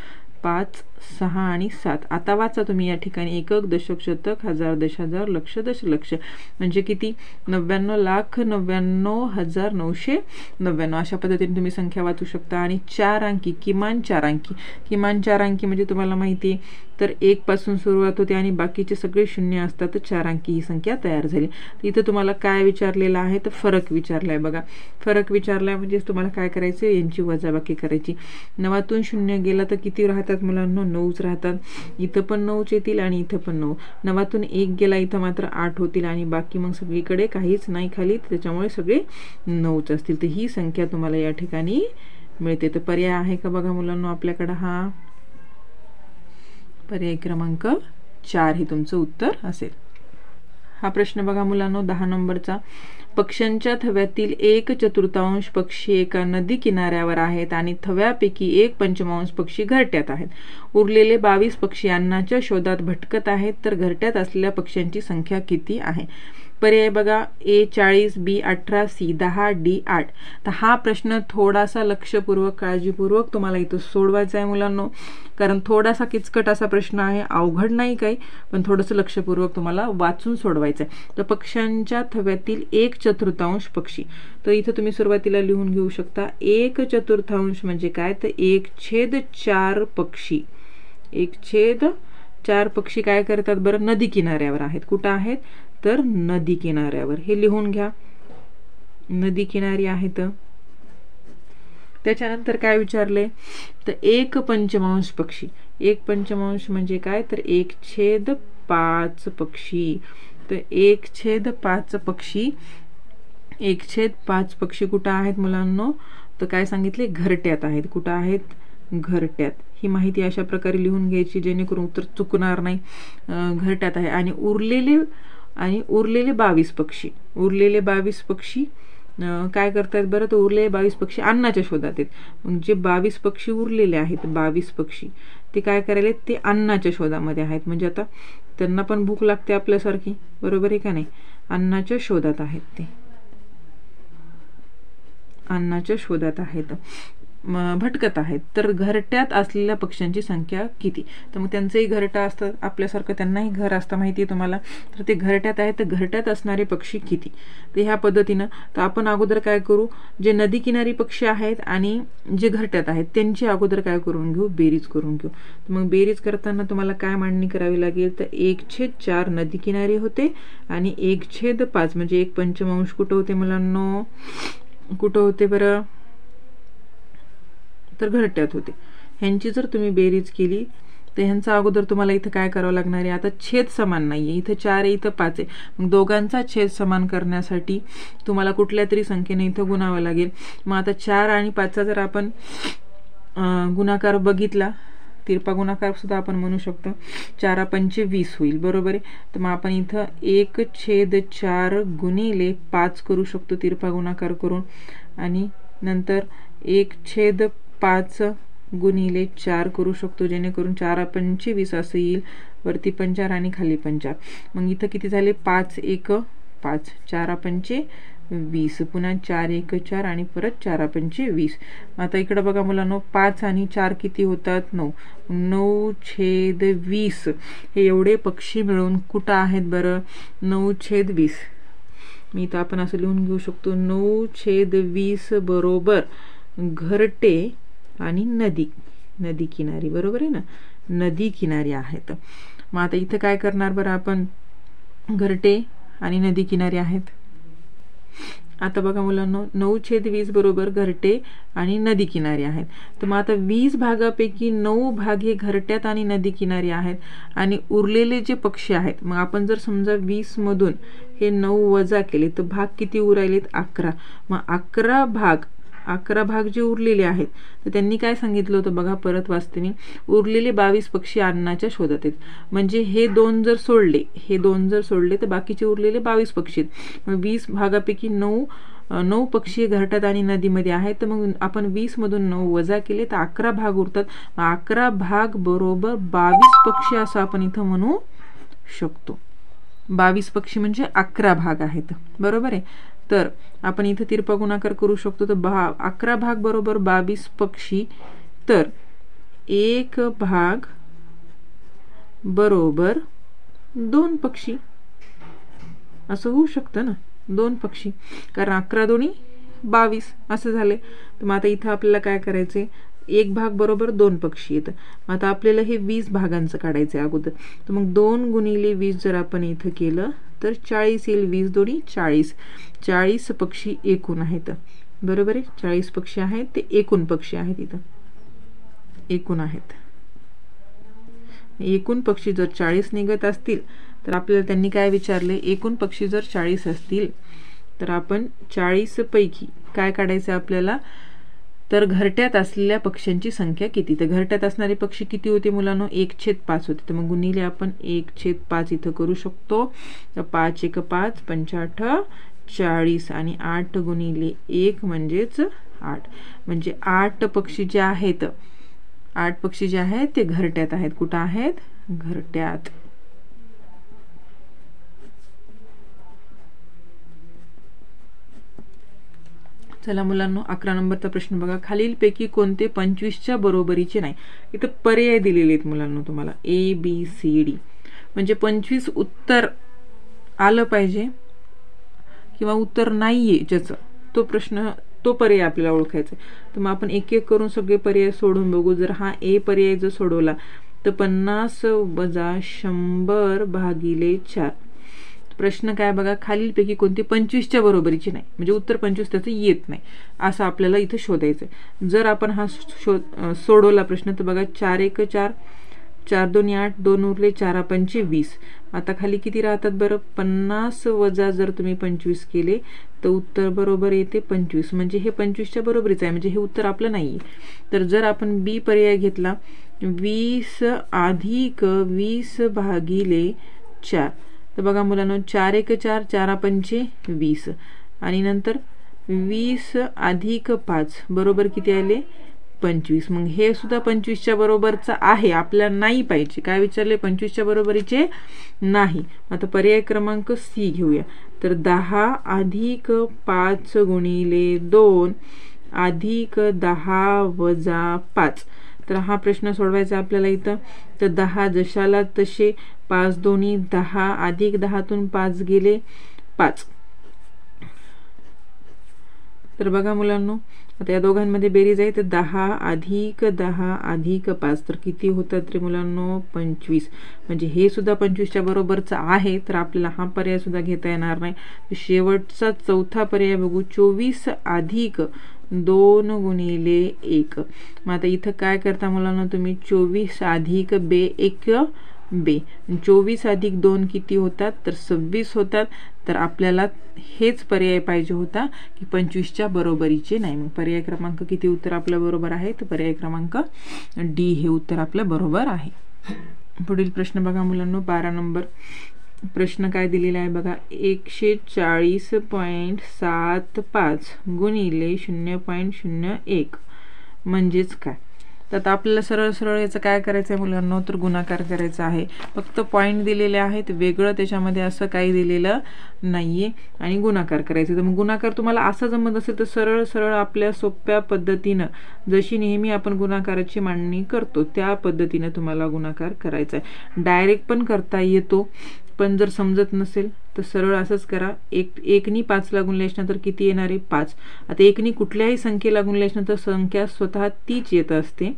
5, 6 आणि 7. आता वाचा तुम्ही या ठिकाणी एकक, दशक, शतक, हजार, दशहजार, लक्ष, दशलक्ष, म्हणजे किती 99,99,999. अशा पद्धतीने तुम्ही संख्या वाचू शकता. आणि 4 अंकी, किमान 4 अंकी. किमान 4 अंकी म्हणजे तुम्हाला माहिती आहे तर 1 पासून सुरुवात होते आणि बाकीचे सगळे शून्य असतात. तर 4 अंकी ही संख्या तयार झाली. तर इथं तुम्हाला काय विचारलेलं आहे तर फरक विचारलाय. बघा, फरक विचारलाय म्हणजे तुम्हाला काय करायचं, यांची वजाबाकी करायची. 9तून 0 गेला तर किती राहतात मुलांना, 9च राहतात. इथं पण 9च येतील आणि इथं पण 9. 9तून 1 गेला इथं मात्र 8 होतील आणि बाकी मग सगळीकडे काहीच नाही खाली, त्याच्यामुळे सगळे 9च असतील. तर ही संख्या तुम्हाला या ठिकाणी मिळते. तर पर्याय आहे का बघा मुलांना आपल्याकडे, हा पर्याय क्रमांक 4 हे तुमचं उत्तर असेल. हा प्रश्न बघा मुलांनो 10 नंबरचा. पक्ष्यांच्या थव्यातील 1/4 पक्षी एका नदी किनाऱ्यावर आहेत आणि थव्यापैकी 1/5 पक्षी घरट्यात आहेत. उरलेले 22 पक्षी अन्नाच्या शोधात भटकत आहेत, तर घरट्यात असलेल्या पक्ष्यांची संख्या किती आहे? पर्याय बघा, A 40, B 18, C 10, D 8. तर हा प्रश्न थोडासा लक्षपूर्वक काळजीपूर्वक तुम्हाला इथं सोडवायचा आहे मुलांनो, कारण थोडासा किचकट असा प्रश्न आहे, अवघड नाही काही, पण थोडंसं लक्षपूर्वक तुम्हाला वाचून सोडवायचं आहे. तर पक्ष्यांच्या थव्यातील 1/4 पक्षी. तर इथं तुम्ही सुरुवातीला लिहून घेऊ शकता 1/4 म्हणजे काय तर 1/4 पक्षी. 1/4 पक्षी काय करतात बरं, नदी किनाऱ्यावर आहेत. कुठं आहेत तर नदी किनाऱ्यावर. हे लिहून घ्या, नदी किनारी आहेत. त्याच्यानंतर काय विचारले तर 1/5 पक्षी. 1/5 म्हणजे काय तर 1/5 पक्षी. तर 1/5 पक्षी, 1/5 पक्षी कुठं आहेत मुलांनो, तर काय सांगितले घरट्यात आहेत. कुठं आहेत, घरट्यात. ही माहिती अशा प्रकारे लिहून घ्यायची जेणेकरून उत्तर चुकणार नाही. घरट्यात आहे. आणि उरलेले 22 पक्षी. उरलेले 22 पक्षी काय करतात बरं, तर उरलेले 22 पक्षी अन्नाच्या शोधात आहेत. मग जे 22 पक्षी उरलेले आहेत, 22 पक्षी ते काय करायले, ते अन्नाच्या शोधामध्ये आहेत. म्हणजे आता त्यांना पण भूक लागते आपल्यासारखी, बरोबर आहे का नाही, अन्नाच्या शोधात आहेत ते. अन्नाच्या शोधात आहेत, भटकत आहेत. तर घरट्यात असलेल्या पक्ष्यांची संख्या किती? तर मग त्यांचंही घरटं असतं आपल्यासारखं, त्यांनाही घर असतं माहिती आहे तुम्हाला. तर ते घरट्यात आहेत, तर घरट्यात असणारे पक्षी किती? तर ह्या पद्धतीनं तर आपण अगोदर काय करू, जे नदी किनारी पक्षी आहेत आणि जे घरट्यात आहेत त्यांची अगोदर काय करून घेऊ, बेरीज करून घेऊ. तर मग बेरीज करताना तुम्हाला काय मांडणी करावी लागेल, तर 1/4 नदी किनारी होते आणि 1/5 म्हणजे 1 पंचमांश कुठं होते मुलांनो, कुठं होते बरं, तर घरट्यात होते. ह्यांची जर तुम्ही बेरीज केली तर ह्यांचा अगोदर तुम्हाला इथं काय करावं लागणार आहे, आता छेद समान नाही आहे, इथं 4 आहे इथं 5 आहे. मग दोघांचा छेद समान करण्यासाठी तुम्हाला कुठल्या तरी संख्येने इथं गुणावं लागेल. मग आता 4 आणि 5चा जर आपण गुणाकार बघितला, तिरपा गुणाकार सुद्धा आपण म्हणू शकतो, 4 पंचे 20 होईल, बरोबर आहे. तर मग आपण इथं 1/4 गुणिले 5 करू शकतो तिरपा गुणाकार करून, आणि नंतर 1/5 गुणिले 4 करू शकतो, जेणेकरून 4 पंचे 20 असं येईल, वरती 4 आणि खाली 4. मग इथं किती झाले, 5 1 5, 4 पंचे 20, पुन्हा 4 1 4 आणि परत 4 पंचे 20. आता इकडं बघा मुलांनो, 5 आणि 4 किती होतात, 9. 9/20 हे एवढे पक्षी मिळून कुठं आहेत बरं, 9/20. मी इथं आपण असं लिहून घेऊ शकतो, 9/20 बरोबर घरटे आणि नदी किनारी, बरोबर आहे ना, नदी किनारी आहेत. मग आता इथं काय करणार बरं आपण, घरटे आणि नदी किनारी आहेत. आता बघा मुलांनो, 9/20 बरोबर घरटे आणि नदी किनारी आहेत. तर मग आता 20 भागापैकी 9 भाग हे घरट्यात आणि नदी किनारी आहेत, आणि उरलेले जे पक्षी आहेत, मग आपण जर समजा 20 मधून हे 9 वजा केले तर भाग किती उरायलेत, 11. मग 11 भाग जे उरलेले आहेत, तर त्यांनी काय सांगितलं होतं बघा, परत वाचते मी, उरलेले 22 पक्षी अन्नाच्या शोधात आहेत. म्हणजे हे 2 जर सोडले तर बाकीचे उरलेले 22 पक्षी आहेत. मग 20 भागापैकी 9 पक्षी घरट्यात आणि नदीमध्ये आहेत. तर मग आपण 20 मधून 9 वजा केले तर 11 भाग उरतात. 11 भाग बरोबर 22 पक्षी असं आपण इथं म्हणू शकतो. 22 पक्षी म्हणजे 11 भाग आहेत, बरोबर आहे. तर आपण इथं तिरपा गुणाकार करू शकतो, तर 11 भाग बरोबर 22 पक्षी, तर 1 भाग बरोबर 2 पक्षी असं होऊ शकतं ना, 2 पक्षी, कारण 11 दोन्ही 22 असं झाले. तर मग आता इथं आपल्याला काय करायचे, 1 भाग बरोबर 2 पक्षी येतं. मग आता आपल्याला हे 20 भागांचं काढायचं आहे अगोदर. तर मग 2 गुणिले 20 जर आपण इथं केलं तर 40 येईल, 20 दोन्ही 40. 40 पक्षी एकूण आहेत, बरोबर आहे. 40 पक्षी आहेत, ते एकूण पक्षी आहेत, इथं एकूण आहेत. एकूण पक्षी जर 40 निघत असतील तर आपल्याला त्यांनी काय विचारले, एकूण पक्षी जर 40 असतील तर आपण 40 पैकी काय काढायचं आपल्याला, तर घरट्यात असलेल्या पक्ष्यांची संख्या किती. तर घरट्यात असणारे पक्षी किती होते मुलांनो, 1/5 होते. तर मग गुणिले आपण 1/5 इथं करू शकतो. तर 5 1 5 5 8 40 आणि 8 गुणिले 1 म्हणजेच 8. म्हणजे 8 पक्षी जे आहेत, 8 पक्षी जे आहेत ते घरट्यात आहेत. कुठं आहेत, घरट्यात. चला मुलांनो, 11 नंबरचा प्रश्न बघा, खालीलपैकी कोणते 25च्या बरोबरीचे नाही. इथं पर्याय दिलेले आहेत मुलांनो तुम्हाला, ABCD. म्हणजे 25 उत्तर आलं पाहिजे किंवा उत्तर नाहीये ज्याचं, तो पर्याय आपल्याला ओळखायचा. तर मग आपण एक एक करून सगळे पर्याय सोडून बघू. जर हा A पर्याय जर सोडवला तर 50 वजा 100 भागिले 4. प्रश्न काय बघा, खालीलपैकी कोणती 25च्या बरोबरीची नाही, म्हणजे उत्तर 25 त्याचं येत नाही असं आपल्याला इथं शोधायचं आहे. जर आपण हा सोडवला प्रश्न तर बघा, 4 1 4, 4 2 8, 2 उरले, 4 5 20. आता खाली किती राहतात बरं, 50 वजा जर तुम्ही 25 केले तर उत्तर बरोबर येते 25. म्हणजे हे 25च्या बरोबरीच आहे, म्हणजे हे उत्तर आपलं नाही आहे. तर जर आपण B पर्याय घेतला, 20 अधिक 20 भागिले 4. तर बघा मुलांनो, 4 1 4, 4 5 20 आणि नंतर 20 अधिक 5 बरोबर किती आले, 25. मग हे सुद्धा 25च्या बरोबरचं आहे, आपल्याला नाही पाहिजे. काय विचारले? 25च्या बरोबरीचे नाही. आता पर्याय क्रमांक सी घेऊया. तर 10 अधिक 5 गुणिले 2 अधिक 10 वजा 5. तर हा प्रश्न सोडवायचा आपल्याला इथं. तर 10 जशाला तसे, 5 दोन्ही 10, अधिक 10तून 5 गेले 5. तर बघा मुलांनो, आता या दोघांमध्ये बेरीज आहे. तर 10 अधिक 10 अधिक 5 तर किती होतात रे मुलांनो? 25. म्हणजे हे सुद्धा 25च्या बरोबरचं आहे, तर आपल्याला हा पर्याय सुद्धा घेता येणार नाही. शेवटचा चौथा पर्याय बघू. 24 अधिक 2 गुणिले 1. मग आता इथं काय करता मुलांना तुम्ही? 24 अधिक बे 1 बे. 24 अधिक 2 किती होतात? तर 26 होतात. तर आपल्याला हेच पर्याय पाहिजे होता की 25च्या बरोबरीचे नाही. मग पर्याय क्रमांक किती उत्तर आपलं बरोबर आहे? तर पर्याय क्रमांक डी हे उत्तर आपलं बरोबर आहे. पुढील प्रश्न बघा मुलांनो, 12 नंबर प्रश्न काय दिलेला आहे बघा. 140.75 गुणिले 0.01 म्हणजेच काय? तर आता आपल्याला सरळ सरळ याचं काय करायचं आहे मुलांनो? तर गुणाकार करायचा आहे. फक्त पॉईंट दिलेले आहेत, वेगळं त्याच्यामध्ये असं काही दिलेलं नाही आहे, आणि गुणाकार करायचं. तर मग गुणाकार तुम्हाला असा जमत असेल तर सरळ सरळ आपल्या सोप्या पद्धतीनं, जशी नेहमी आपण गुणाकाराची मांडणी करतो त्या पद्धतीनं तुम्हाला गुणाकार करायचा आहे. डायरेक्ट पण करता येतो, पण जर समजत नसेल तर सरळ असंच करा. 1नी 5ला गुणल्याच्यानंतर किती येणार आहे? 5. आता 1नी कुठल्याही संख्येला गुणल्याच्यानंतर संख्या स्वतः तीच येत असते.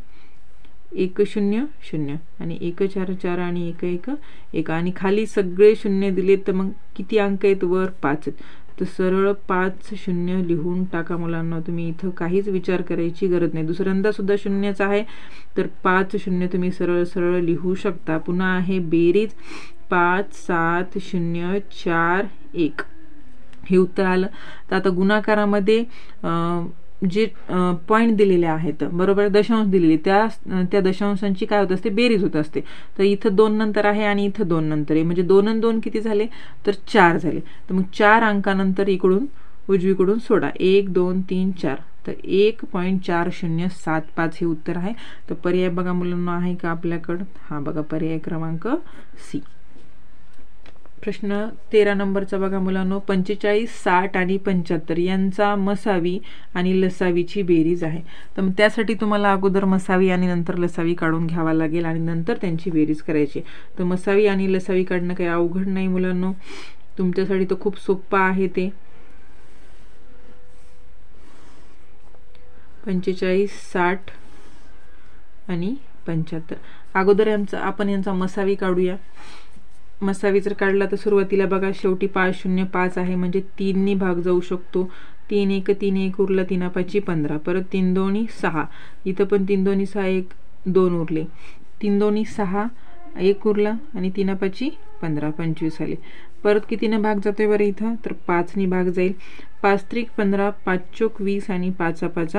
1 0 0 आणि 1 4 4 आणि 1 1 1 आणि खाली सगळे शून्य दिले, तर मग किती अंक आहेत? वर 5 आहेत. तर सरळ 5 0 लिहून टाका मुलांना. तुम्ही इथं काहीच विचार करायची गरज नाही. दुसऱ्यांदा सुद्धा शून्यच आहे, तर 5 0 तुम्ही सरळ सरळ लिहू शकता. पुन्हा आहे बेरीज. 5 7 0 4 1 हे उत्तर आलं. तर आता गुणाकारामध्ये जे पॉईंट दिलेले आहेत बरोबर, दशांश दिलेले, त्या दशांशांची काय होत असते? बेरीज होत असते. तर इथं 2 नंतर आहे आणि इथं 2 नंतर आहे, म्हणजे 2 आणि 2 किती झाले? तर 4 झाले. तर मग 4 अंकानंतर इकडून उजवीकडून सोडा. 1 2 3 4. तर 1.4075 हे उत्तर आहे. तर पर्याय बघा मुलांना आहे का आपल्याकडं? हा बघा पर्याय क्रमांक सी. प्रश्न 13 नंबरचा बघा मुलांनो. 45 60 आणि 75 यांचा मसावी आणि लसावीची बेरीज आहे. तर मग त्यासाठी तुम्हाला अगोदर मसावी आणि नंतर लसावी काढून घ्यावा लागेल आणि नंतर त्यांची बेरीज करायची. तर मसावी आणि लसावी काढणं काही अवघड नाही मुलांनो, तुमच्यासाठी तर खूप सोपं आहे ते. 45 60 आणि 75. अगोदर आपण यांचा मसावी काढूया. मसावी जर काढला तर सुरुवातीला बघा शेवटी 5 0 5 आहे, म्हणजे 3नी भाग जाऊ शकतो. 3 1 3 1 उरला, 3 5 15. परत 3 2 6. इथं पण 3 2 6 1 2 उरले. 3 2 6 1 उरला आणि 3 5 15 25 आले. परत कितीनं भाग जातोय बरं इथं? तर 5नी भाग जाईल. 5 3 15 5 चौक 20 आणि 5 5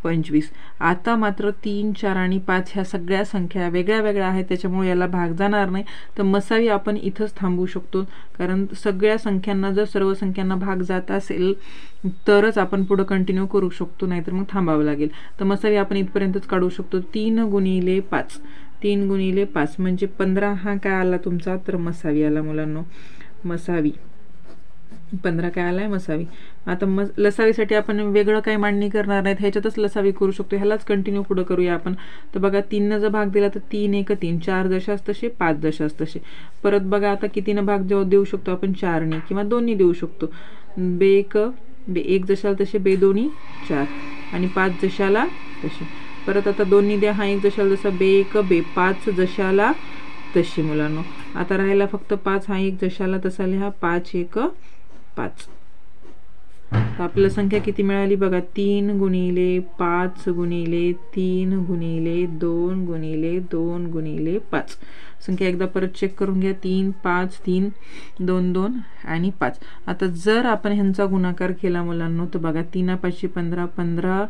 25. आता मात्र 3 4 आणि 5 ह्या सगळ्या संख्या वेगळ्या वेगळ्या आहेत, त्याच्यामुळे याला भाग जाणार नाही. तर मसावी आपण इथंच थांबू शकतो, कारण सगळ्या संख्यांना जर सर्व संख्यांना भाग जात असेल तरच आपण पुढं कंटिन्यू करू शकतो, नाहीतर मग थांबावं लागेल. तर मसावी आपण इथपर्यंतच काढू शकतो. 3 गुणिले 5. 3 गुणिले 5 म्हणजे 15 हा काय आला तुमचा? तर मसावी आला मुलांनो. मसावी 15 काय आलाय? मसावी. आता लसावीसाठी आपण वेगळं काही मांडणी करणार नाहीत, ह्याच्यातच लसावी करू शकतो. ह्यालाच कंटिन्यू पुढं करूया आपण. तर बघा 3नं जर भाग दिला तर 3 1 3. 4 दशास तसे, 5 दशास तसे. परत बघा आता कितीनं भाग देऊ शकतो आपण? 4नी किंवा 2नी देऊ शकतो. बे 1 जशाला तसे, बे 2 4 आणि 5 जशाला तसे. परत आता 2नी द्या. हा 1 जशाला जसा, बे 1 बे 5 जशाला तसे मुलांनो. आता राहिला फक्त 5. हा 1 जशाला तसा लिहा. 5 1 5. आपल्याला संख्या किती मिळाली बघा? 3 गुणिले 5 गुणिले 3 गुणिले 2 गुणिले 2 गुणिले 5. संख्या एकदा परत चेक करून घ्या. 3 5 3 2 2 आणि 5. आता जर आपण ह्यांचा गुणाकार केला मुलांनो तर बघा 3 5 15 15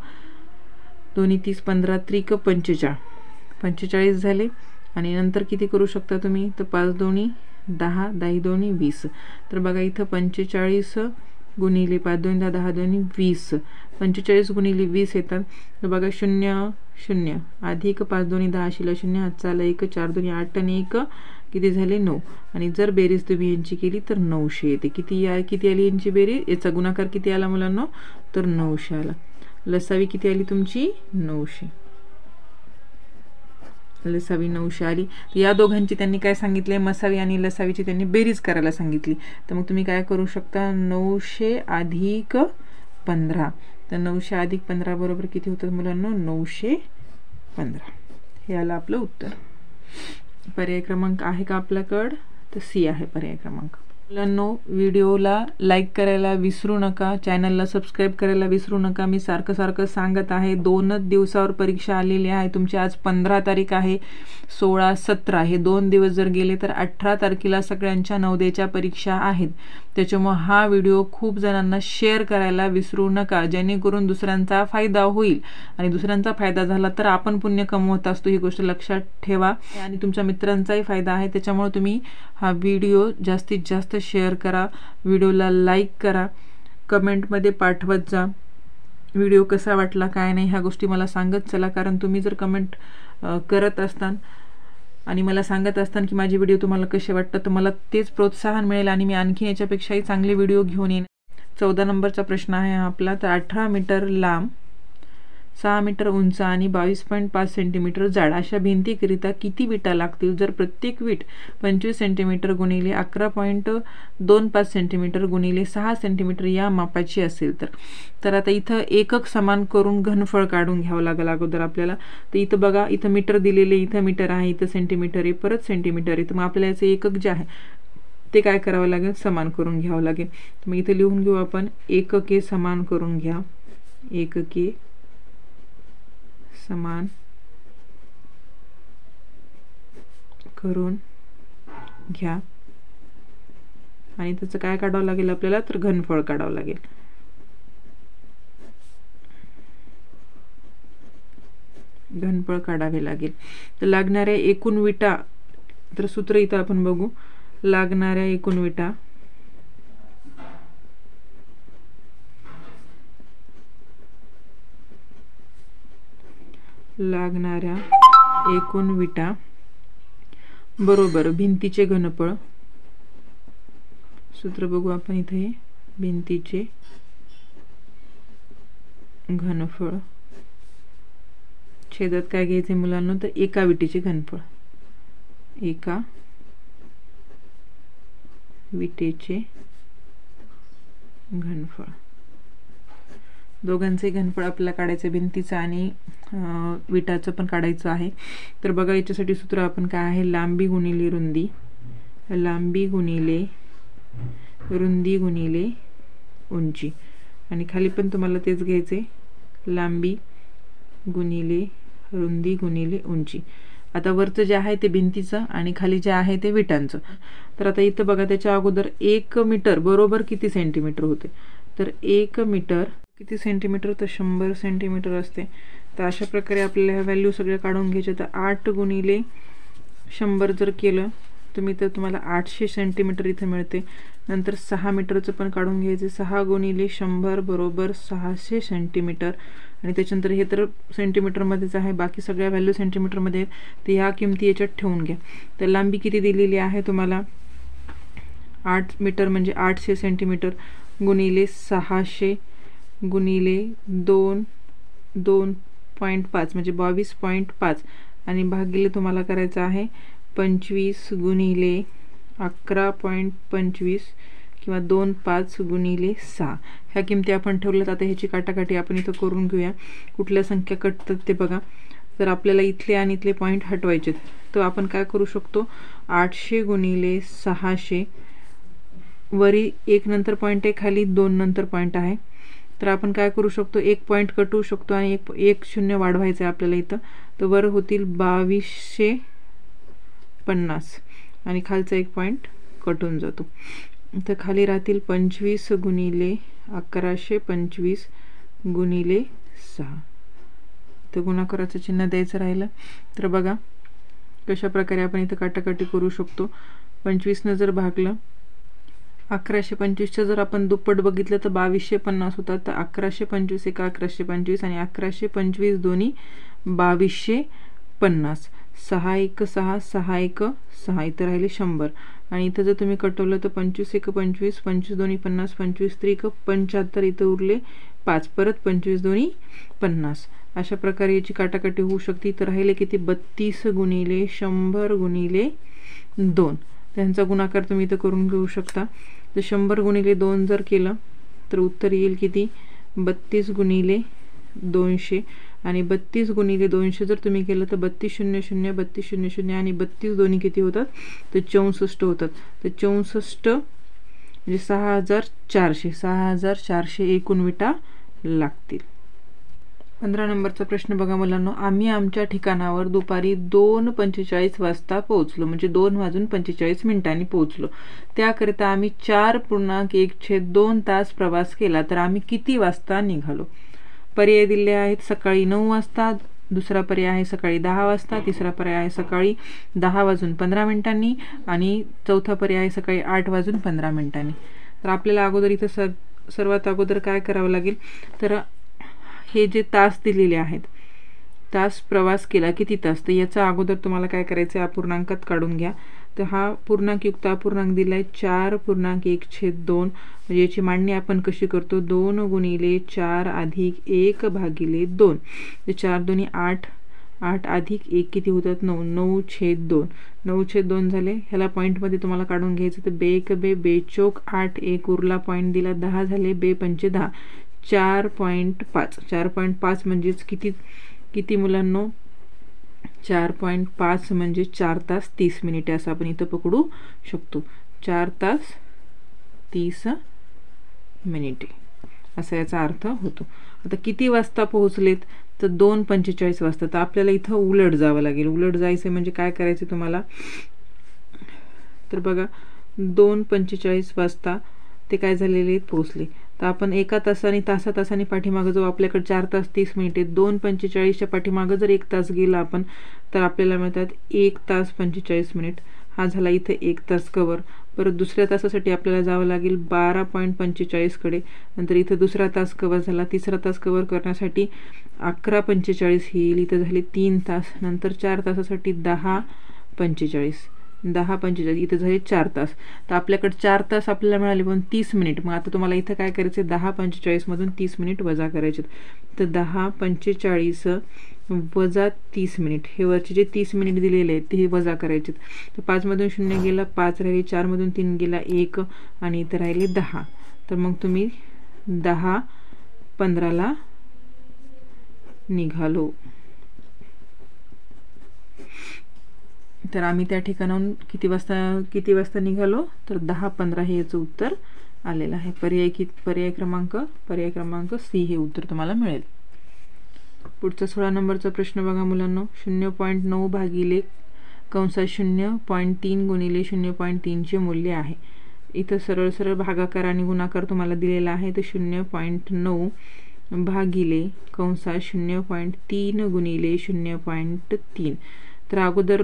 2 30 15 त्रिक 45 45 झाले. आणि नंतर किती करू शकता तुम्ही? तर 5 2 10 10 2 20. तर बघा इथं 45 गुणिले 5 2 10 10 2 20. 45 गुणिले 20 येतात. तर बघा 0 0 अधिक 5 2 10 शिला 0 हातचा आला 1 4 2 8 आणि 1 किती झाले 9. आणि जर बेरीज तुम्ही यांची केली तर 900 येते. किती आली यांची बेरीज, याचा गुणाकार किती आला मुलांनो, तर 900 आला. लसावी किती आली तुमची 900. लसावी 900 आली. तर या दोघांची त्यांनी काय सांगितले, मसावी आणि लसावीची त्यांनी बेरीज करायला सांगितली. तर मग तुम्ही काय करू शकता, 900 अधिक 15. तर 900 अधिक 15 बरोबर किती होतं मुलांना, 915. हे आलं आपलं उत्तर. पर्याय क्रमांक आहे का आपल्याकडं, तर सी आहे पर्याय क्रमांक. मुलांनो, व्हिडिओला लाईक करायला विसरू नका, चॅनलला सबस्क्राईब करायला विसरू नका. मी सारखं सांगत आहे, 2च दिवसावर परीक्षा आलेली आहे तुमची. आज 15 तारीख आहे, 16 17 हे 2 दिवस जर गेले तर 18 तारखेला सगळ्यांच्या नवोदयच्या परीक्षा आहेत. त्याच्यामुळे हा व्हिडिओ खूप जणांना शेअर करायला विसरू नका, जेणेकरून दुसऱ्यांचा फायदा होईल. आणि दुसऱ्यांचा फायदा झाला तर आपण पुण्य कमवत असतो, ही गोष्ट लक्षात ठेवा. आणि तुमच्या मित्रांचाही फायदा आहे. त्याच्यामुळे तुम्ही हा व्हिडिओ जास्तीत जास्त शेअर करा, व्हिडिओला लाईक करा, कमेंटमध्ये पाठवत जा व्हिडिओ कसा वाटला काय नाही, ह्या गोष्टी मला सांगत चला. कारण तुम्ही जर कमेंट करत असतान आणि मला सांगत असताना की माझे व्हिडिओ तुम्हाला कसे वाटतात, तर मला तेच प्रोत्साहन मिळेल आणि मी आणखी याच्यापेक्षाही चांगले व्हिडिओ घेऊन येईन. 14 नंबरचा प्रश्न आहे आपला. तर 18 मीटर लांब, 6 मीटर उंच आणि 22.5 सेंटीमीटर जाड अशा भिंतीकरिता किती विटा लागतील जर प्रत्येक वीट 25 सेंटीमीटर गुणिले 11.25 सेंटीमीटर गुणिले 6 सेंटीमीटर या मापाची असेल तर. तर आता इथं एकक समान करून घनफळ काढून घ्यावं लागेल अगोदर आपल्याला. तर इथं बघा, इथं मीटर दिलेले, इथं मीटर आहे, इथं सेंटीमीटर आहे, परत सेंटीमीटर आहे. तर मग आपल्याला याचं एकक जे आहे ते काय करावं लागेल, समान करून घ्यावं लागेल. तर मग इथं लिहून घेऊ आपण, एकके समान करून घ्या, एकके समान करून घ्या. आणि त्याचं काय काढावं लागेल आपल्याला, तर घनफळ काढावं लागेल. घनफळ काढावे लागेल. तर लागणाऱ्या एकूण विटा, तर सूत्र इथं आपण बघू, लागणाऱ्या एकूण विटा बरोबर भिंतीचे घनफळ. सूत्र बघू आपण इथे, भिंतीचे घनफळ छेदात काय घ्यायचे मुलांना, तर एका विटेचे घनफळ, एका विटेचे घनफळ. दोघांचे घनफळ आपल्याला काढायचं, भिंतीचं आणि विटाचं पण काढायचं आहे. तर बघा, याच्यासाठी सूत्र आपण काय आहे, लांबी गुणिले रुंदी, लांबी गुणिले रुंदी गुणिले उंची. आणि खाली पण तुम्हाला तेच घ्यायचे, लांबी गुणिले रुंदी गुणिले उंची. आता वरचं जे आहे ते भिंतीचं आणि खाली जे आहे ते विटांचं. तर आता इथं बघा, त्याच्या अगोदर 1 मीटर बरोबर किती सेंटीमीटर होते, तर 1 मीटर किती सेंटीमीटर, तर 100 सेंटीमीटर असते. तर अशा प्रकारे आपल्याला ह्या व्हॅल्यू सगळ्या काढून घ्यायच्या. तर 8 गुणिले 100 जर केलं तुम्ही तर तुम्हाला 800 सेंटीमीटर इथं मिळते. नंतर 6 मीटरचं पण काढून घ्यायचे, 6 गुणिले 100 बरोबर 600 सेंटीमीटर. आणि त्याच्यानंतर हे तर सेंटीमीटरमध्येच आहे, बाकी सगळ्या व्हॅल्यू सेंटीमीटरमध्ये आहेत. तर ह्या किमती याच्यात ठेवून घ्या. तर लांबी किती दिलेली आहे तुम्हाला, 8 मीटर म्हणजे 800 सेंटीमीटर गुणिले 600 गुणिले 2.5 म्हणजे 22.5 आणि भागिले तुम्हाला करायचं आहे 25 गुणिले 11.25 किंवा 25 गुणिले 6. ह्या किमती आपण ठेवल्यात. आता ह्याची काटाकाटी आपण इथं करून घेऊया, कुठल्या संख्या कटतात ते बघा. तर आपल्याला इथले आणि इथले पॉईंट हटवायचे, तर आपण काय करू शकतो, 800 गुणिले 600, वरी 1 नंतर पॉईंट आहे, खाली 2 नंतर पॉईंट आहे. तर आपण काय करू शकतो, 1 पॉईंट कटवू शकतो आणि एक शून्य वाढवायचं आहे आपल्याला इथं. तर वर होतील 2250 आणि खालचा 1 पॉईंट कटून जातो. तर खाली राहतील 25 गुणिले 1125 गुणिले 6. तर गुणाकाराचं चिन्ह द्यायचं राहिलं. तर बघा कशा प्रकारे आपण इथं काटाकाटी करू शकतो. 25 जर भागलं 1125चं जर आपण दुप्पट बघितलं तर 2250 होतात. तर 1125 एका 1125 आणि 1125 दोन्ही 2250. 6 1 6 6 1 6 इथं राहिले 100 आणि इथं जर तुम्ही कटवलं तर 25 1 25 25 दोन्ही 50 25 3 75 इथं उरले 5 परत 25 दोन्ही 50. अशा प्रकारे याची काटाकाटी होऊ शकते. इथं राहिले किती 32 गुणिले 100 गुणिले 2 त्यांचा गुणाकार तुम्ही इथं करून घेऊ शकता. तर 100 गुणिले 2 जर केलं तर उत्तर येईल किती 32 गुणिले 200 आणि 32 गुणिले 200 जर तुम्ही केलं तर 32 0 0 32 0 0 आणि 32 दोन्ही किती होतात तर 64 होतात. तर 64 म्हणजे 6400 एकूण विटा लागतील. 15 नंबरचा प्रश्न बघा मुलांनो. आम्ही आमच्या ठिकाणावर दुपारी 2:45 वाजता पोहोचलो, म्हणजे 2:45 पोहोचलो. त्याकरिता आम्ही 4.1/2 तास प्रवास केला. तर आम्ही किती वाजता निघालो? पर्याय दिले आहेत. सकाळी 9 वाजता, दुसरा पर्याय आहे सकाळी 10 वाजता, तिसरा पर्याय आहे सकाळी 10:15 आणि चौथा पर्याय आहे सकाळी 8:15. तर आपल्याला अगोदर इथं सर्वात अगोदर काय करावं लागेल तर हे जे तास दिलेले आहेत, तास प्रवास केला किती तास, तर याचा अगोदर तुम्हाला काय करायचं आहे अपूर्णांकात काढून घ्या. तर हा पूर्णांकयुक्त अपूर्णांक दिला आहे 4.1/2. म्हणजे याची मांडणी आपण कशी करतो 2 गुणिले 4 अधिक 1/2. तर 4 दोन्ही 8, 8 अधिक 1 किती होतात 9, 9/2. 9/2 झाले. ह्याला पॉईंटमध्ये तुम्हाला काढून घ्यायचं. तर 2 1 2 2 चोक 8, 1 उरला पॉईंट दिला 10 झाले. 2 5 10 4.5. 4.5 म्हणजेच किती मुलांनो 4.5 म्हणजे 4 तास 30 मिनिटे असं आपण इथं पकडू शकतो. 4 तास 30 मिनिटे असा याचा अर्थ होतो. आता किती वाजता पोहोचलेत तर 2:45 वाजता. तर आपल्याला इथं उलट जावं लागेल. उलट जायचं म्हणजे काय करायचं तुम्हाला तर बघा 2:45 वाजता ते काय झालेले पोहोचले. तर आपण एका तासाने तासातासाने पाठीमागं जाऊ. आपल्याकडे 4 तास 30 मिनिटे. 2:45च्या पाठीमागं जर 1 तास गेला आपण तर आपल्याला मिळतात 1 तास 45 मिनिट. हा झाला इथं 1 तास कवर. परत दुसऱ्या तासासाठी आपल्याला जावं लागेल 12.45 कडे. नंतर इथं दुसरा तास कवर झाला. तिसरा तास कवर करण्यासाठी 11:45 येईल. इथं झाले 3 तास. नंतर 4 तासासाठी 10:45 इथं झाले 4 तास. तर आपल्याकडे 4 तास आपल्याला मिळाले पण 30 मिनिट. मग आता तुम्हाला इथं काय करायचं 10:45 मधून 30 मिनिट वजा करायचे. तर 10:45 वजा 30 मिनिट हे वरचे जे 30 मिनिट दिलेले आहेत ते वजा करायचे. तर 5 मधून 0 गेला 5 राहिले. 4 मधून 3 गेला 1 आणि इथं राहिले 10. तर मग तुम्ही 10:15 निघालो. तर आम्ही त्या ठिकाणाहून किती वाजता निघालो तर 10:15 हे याचं उत्तर आलेलं आहे. पर्याय क्रमांक सी हे उत्तर तुम्हाला मिळेल. पुढचा 16 नंबरचा प्रश्न बघा मुलांनो. 0.9 भागिले कंसात 0.3 गुणिले 0.3 चे मूल्य आहे. इथं सरळ भागाकार आणि गुणाकार तुम्हाला दिलेला आहे. तर 0.9 भागिले कंसात 0.3 गुणिले 0.3. तर अगोदर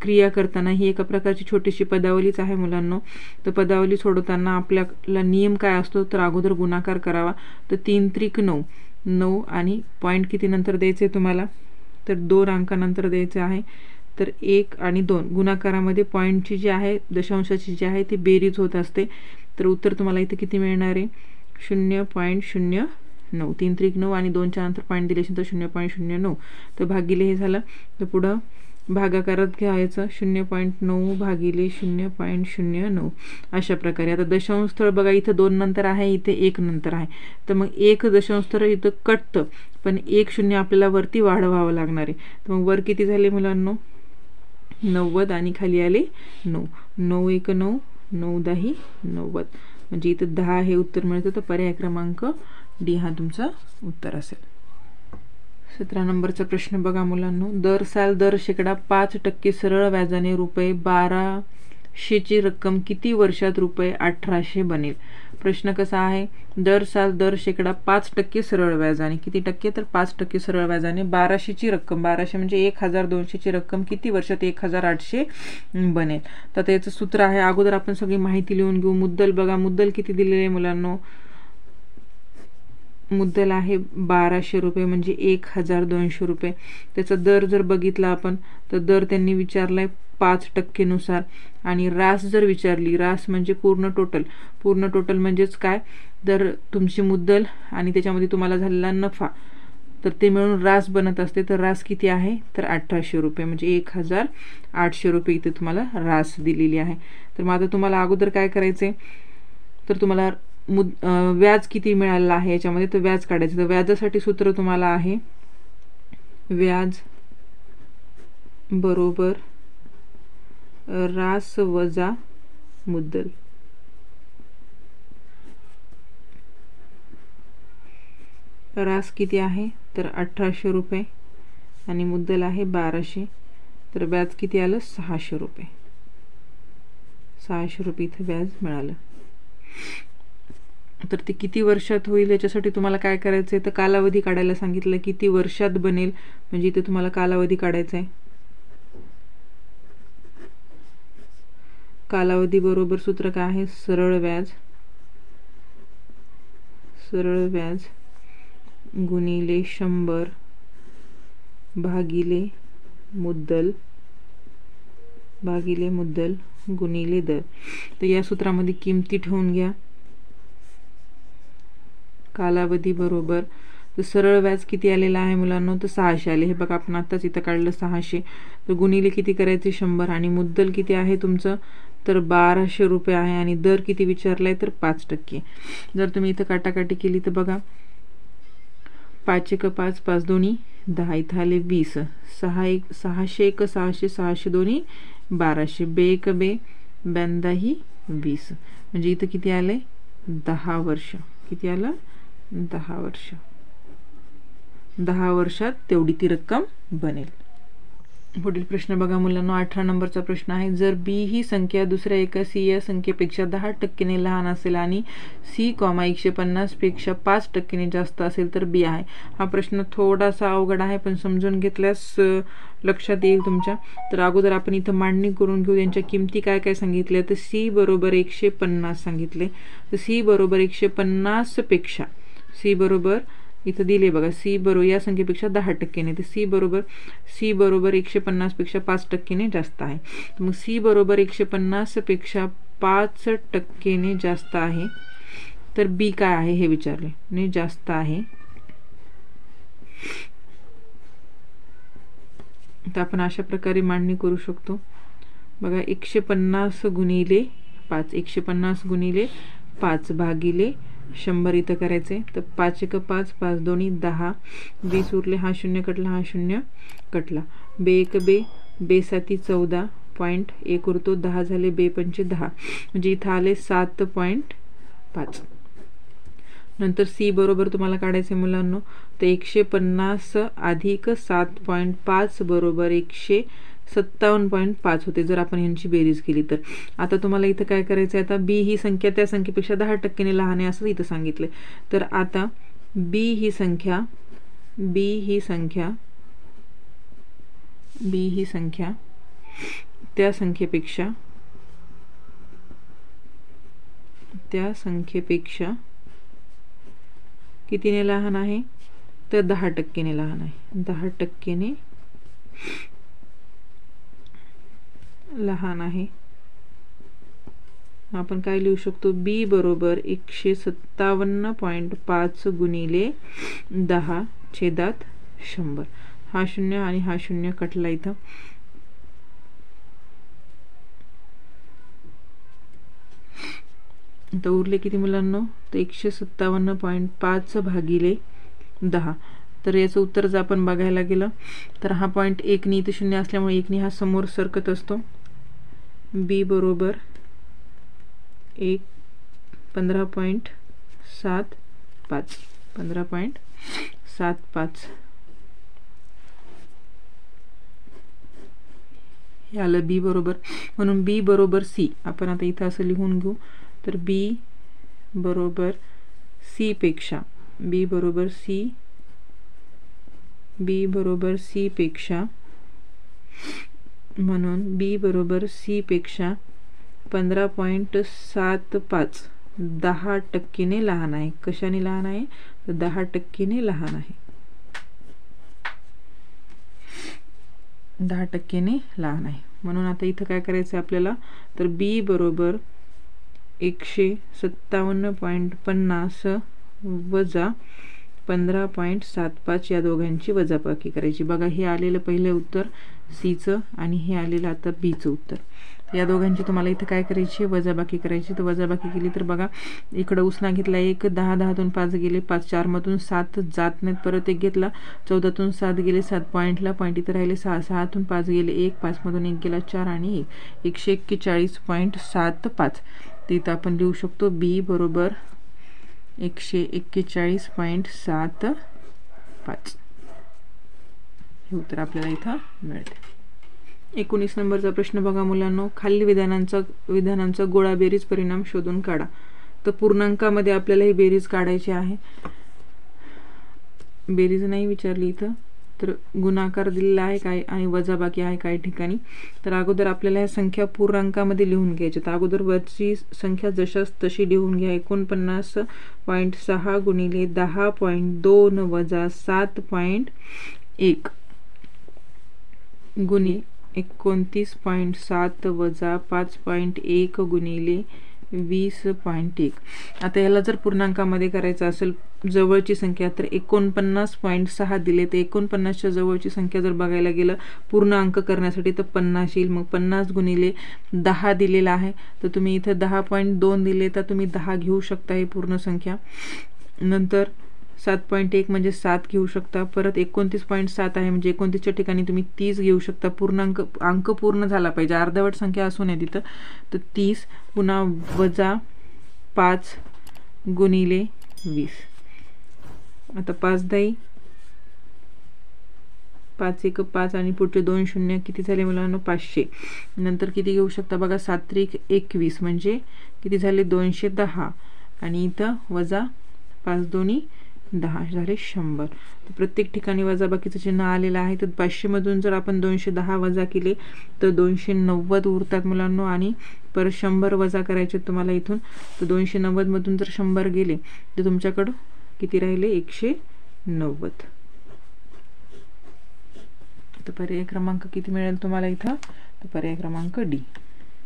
क्रिया करताना ही एका प्रकारची छोटीशी पदावलीच आहे मुलांनो. तर पदावली सोडवताना आपल्याला नियम काय असतो तर अगोदर गुणाकार करावा. तर 3 त्रिक 9 9 आणि पॉईंट किती नंतर द्यायचे तुम्हाला तर 2 अंकानंतर द्यायचे आहे. तर 1 आणि 2 गुणाकारामध्ये पॉईंटची जी आहे दशांशाची जी आहे ती बेरीज होत असते. तर उत्तर तुम्हाला इथे किती मिळणार आहे 0.09. 3 त्रिक 9 आणि 2च्या नंतर पॉईंट दिले तर 0.09. तर भागिले हे झालं. तर पुढं भागाकारात घ्यायचं 0.9 भागिले 0.09 अशा प्रकारे. आता दशांश स्थळ बघा इथं 2 नंतर आहे, इथे 1 नंतर आहे. तर मग 1 दशांश स्थळ इथं कटतं पण 1 0 आपल्याला वरती वाढवावं लागणार आहे. तर मग वर किती झाले मुलांनो 90 आणि खाली आले 9. 9 1 9 9 10 90 म्हणजे इथं 10 हे उत्तर मिळतं. तर पर्याय क्रमांक डी हा तुमचं उत्तर असेल. 17 नंबरचा प्रश्न बघा मुलांनो. दर साल दर शेकडा 5% सरळ व्याजाने ₹12 शेची रक्कम किती वर्षात रुपये 1800 बनेल? प्रश्न कसा आहे, दर साल दर शेकडा 5% सरळ व्याजाने, किती टक्के तर 5% सरळ व्याजाने 1200ची रक्कम, 1200 म्हणजे 1200ची रक्कम किती वर्षात 1800 बनेल? तर त्याचं सूत्र आहे, अगोदर आपण सगळी माहिती लिहून घेऊ. मुद्दल बघा, मुद्दल किती दिलेले आहे मुलांनो, मुद्दल आहे 1200 रुपये म्हणजे 1200 रुपये. त्याचा दर जर बघितला आपण तर दर त्यांनी विचारलाय 5% नुसार. आणि रास जर विचारली, रास म्हणजे पूर्ण टोटल, पूर्ण टोटल म्हणजेच काय, तर तुमची मुद्दल आणि त्याच्यामध्ये तुम्हाला झालेला नफा, तर ते मिळून रास बनत असते. तर रास किती आहे तर 1800 रुपये म्हणजे 1800 रुपये इथे तुम्हाला रास दिलेली आहे. तर मग आता तुम्हाला अगोदर काय करायचे, तर तुम्हाला व्याज किती मिळालेलं आहे याच्यामध्ये, तर व्याज काढायचं. तर व्याजासाठी सूत्र तुम्हाला आहे व्याज बरोबर रास वजा मुद्दल. रास किती आहे तर 1800 रुपये आणि मुद्दल आहे 1200, तर व्याज किती आलं 600 रुपये. 600 रुपये इथे व्याज मिळालं. तर ते किती वर्षात होईल याच्यासाठी तुम्हाला काय करायचं आहे, तर कालावधी काढायला सांगितलं. किती वर्षात बनेल म्हणजे इथे तुम्हाला कालावधी काढायचा आहे. कालावधी बरोबर सूत्र काय आहे, सरळ व्याज, सरळ व्याज गुणिले 100 भागिले मुद्दल, भागिले मुद्दल गुणिले दर. तर या सूत्रामध्ये किमती ठेवून घ्या. कालावधी बरोबर, तर सरळ व्याज किती आलेला आहे मुलांनो, तर 600 आले. हे बघा आपण आत्ताच इथं काढलं 600. तर गुणिले किती करायचे 100 आणि मुद्दल किती आहे तुमचं तर 1200 रुपये आहे आणि दर किती विचारलाय तर 5%. जर तुम्ही इथं काटाकाटी केली तर बघा 5 × 5 5 दोन्ही 10, इथं आले 20, 6 600 × 600 600 दोन्ही 1200, बे 1 बे 42 20 म्हणजे इथं किती आले 10 वर्ष. किती आलं 10 वर्ष. 10 वर्षात तेवढी ती रक्कम बनेल. पुढील प्रश्न बघा मुलांनो, 18 नंबरचा प्रश्न आहे, जर बी ही संख्या दुसऱ्या एका सी या संख्येपेक्षा 10% लहान असेल आणि सी, 150 पेक्षा 5% जास्त असेल तर बी आहे. हा प्रश्न थोडासा अवघड आहे पण समजून घेतल्यास लक्षात येईल तुमच्या. तर अगोदर आपण इथं मांडणी करून घेऊ. यांच्या किमती काय काय सांगितल्या, तर सी बरोबर 150 सांगितले. तर सी बरोबर 150 पेक्षा, सी बरोबर इथं दिले बघा, सी बरोबर या संख्येपेक्षा 10%ने, तर सी बरोबर 150 पेक्षा 5%ने जास्त आहे. मग सी बरोबर 150 पेक्षा 5%ने जास्त आहे, तर बी काय आहे हे विचारले, ने जास्त आहे. तर आपण अशा प्रकारे मांडणी करू शकतो बघा, 150 गुणिले 5, 150 गुणिले 5 भागिले 100 इथं करायचे. तर 5 × 5 5 दोन्ही 10, 20 उरले, हा 0 कटला, हा 0 कटला, बे 1 बे, बे 7 14 पॉईंट 1 उरतो, 10 झाले, बे 5 10 म्हणजे इथं आले 7.5. नंतर सी बरोबर तुम्हाला काढायचे मुलांनो, तर 150 अधिक 7.5 बरोबर 157.5 होते जर आपण यांची बेरीज केली तर. आता तुम्हाला इथं काय करायचं आहे, आता बी ही संख्या त्या संख्येपेक्षा 10%ने लहान आहे असं इथं सांगितलं. तर आता बी ही संख्या त्या संख्येपेक्षा कितीने लहान आहे तर 10%ने लहान आहे, 10%ने लहान आहे. आपण काय लिहू शकतो, बी बरोबर 157.5 गुणिले 10/100. हा 0 आणि हा 0 कटला इथं. तर उरले किती मुलांनो, तर 157.5 भागिले 10. तर याचं उत्तर जर आपण बघायला गेलं तर हा पॉईंट 1 नी इथे 0 असल्यामुळे 1 नी हा समोर सरकत असतो. बी बरोबर 15.75 हे आलं बी बरोबर, म्हणून बी बरोबर सी. आपण आता इथं असं लिहून घेऊ. तर बी बरोबर सी पेक्षा, बी बरोबर सी, बी बरोबर सी पेक्षा, म्हणून बी बरोबर सी पेक्षा 15.75 10% लहान आहे. कशाने लहान आहे? तर 10% लहान आहे. 10% लहान आहे. म्हणून आता इथं काय करायचं आपल्याला? तर बी बरोबर 157.50 वजा 15.75 या दोघांची वजाबाकी करायची. बघा हे आलेलं पहिलं उत्तर सीचं आणि हे आलेलं आता बीचं उत्तर. या दोघांची तुम्हाला इथं काय करायची? वजाबाकी करायची. तर वजाबाकी केली तर बघा इकडं उसना घेतला 1, 10 10तून 5 गेले, 5 4मधून 7 जात नाहीत, परत 1 घेतला, 14तून 7 गेले, 7 पॉईंटला, पॉईंट इथं राहिले 6, 6तून 5 गेले 1, 5मधून 1 गेला 4 आणि 1, 141.75. तिथं आपण लिहू शकतो बी बरोबर 141.75. हे उत्तर आपल्याला इथं मिळते. 19 नंबरचा प्रश्न बघा मुलांनो. खालील विधानांचा गोळा बेरीज परिणाम शोधून काढा. तर पूर्णांकामध्ये आपल्याला ही बेरीज काढायची आहे. बेरीज नाही विचारली इथं, तर गुणाकार दिलेला आहे काय आणि वजाबाकी आहे काही ठिकाणी. तर अगोदर आपल्याला ह्या संख्या पूर्णांकामध्ये लिहून घ्यायच्या. तर अगोदर वरची संख्या जशाच तशी लिहून घ्या. 49.6 गुणिले 10.2 वजा 7.1 गुणिले 29.7 वजा 5.1 गुणिले 20.1. आता याला जर पूर्णांकामध्ये करायचं असेल जवळची संख्या, तर 49.6 दिले, तर 49च्या जवळची संख्या जर बघायला गेलं पूर्ण अंक करण्यासाठी तर 50 येईल. मग 50 गुणिले 10 दिलेला आहे, तर तुम्ही इथं 10.2 दिले तर तुम्ही 10 घेऊ शकता ही पूर्ण संख्या. नंतर 7.1 म्हणजे 7 घेऊ शकता. परत 29.7 आहे म्हणजे 29च्या ठिकाणी तुम्ही 30 घेऊ शकता. पूर्णांक अंक पूर्ण झाला पाहिजे, अर्धवट संख्या असू नये तिथं. तर 30 पुन्हा वजा 5 गुणिले 20. आता 5 10 5 1 5 आणि पुढचे 2 शून्य किती झाले मुलांनो? 500. नंतर किती घेऊ शकता बघा? 7 3 21 म्हणजे किती झाले? 210 आणि इथं वजा 5 2 10 झाले 100. तर प्रत्येक ठिकाणी वजाबाकीचं चिन्ह आलेलं आहे. तर 500 मधून जर आपण 210 वजा केले तर 290 उरतात मुलांनो आणि परत 100 वजा करायचे तुम्हाला इथून. तर 290 मधून जर 100 गेले तर तुमच्याकडं किती राहिले? 190. तर पर्याय क्रमांक किती मिळेल तुम्हाला इथं? तर पर्याय क्रमांक डी.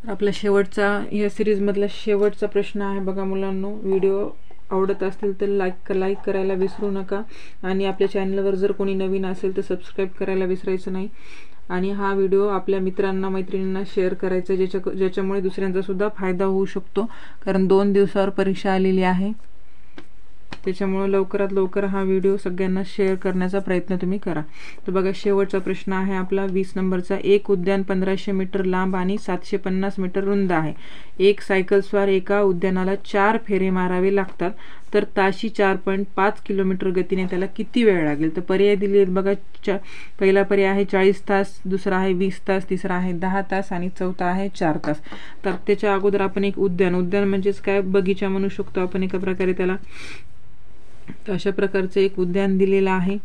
आपला शेवटचा या सिरीजमधला शेवटचा प्रश्न आहे बघा मुलांनो. व्हिडिओ आवडत असतील तर लाईक करायला विसरू नका आणि आपल्या चॅनलवर जर कोणी नवीन असेल तर सबस्क्राईब करायला विसरायचं नाही. आणि हा व्हिडिओ आपल्या मित्रांना मैत्रिणींना शेअर करायचा ज्याच्यामुळे दुसऱ्यांचा सुद्धा फायदा होऊ शकतो. कारण 2 दिवसावर परीक्षा आलेली आहे, त्याच्यामुळे लवकरात लवकर हा व्हिडिओ सगळ्यांना शेअर करण्याचा प्रयत्न तुम्ही करा. तर बघा शेवटचा प्रश्न आहे आपला 20 नंबरचा. एक उद्यान 1500 मीटर लांब आणि 750 मीटर रुंद आहे. एक सायकलस्वार एका उद्यानाला 4 फेरे मारावे लागतात, तर ताशी 4.5 किलोमीटर गतीने त्याला किती वेळ लागेल? तर पर्याय दिले आहेत बघा. पहिला पर्याय आहे 40 तास, दुसरा आहे 20 तास, तिसरा आहे 10 तास आणि चौथा आहे 4 तास. तर त्याच्या अगोदर आपण एक उद्यान म्हणजेच काय? बगीचा म्हणू शकतो आपण एका प्रकारे त्याला. तर अशा प्रकारचं एक उद्यान दिलेलं आहे.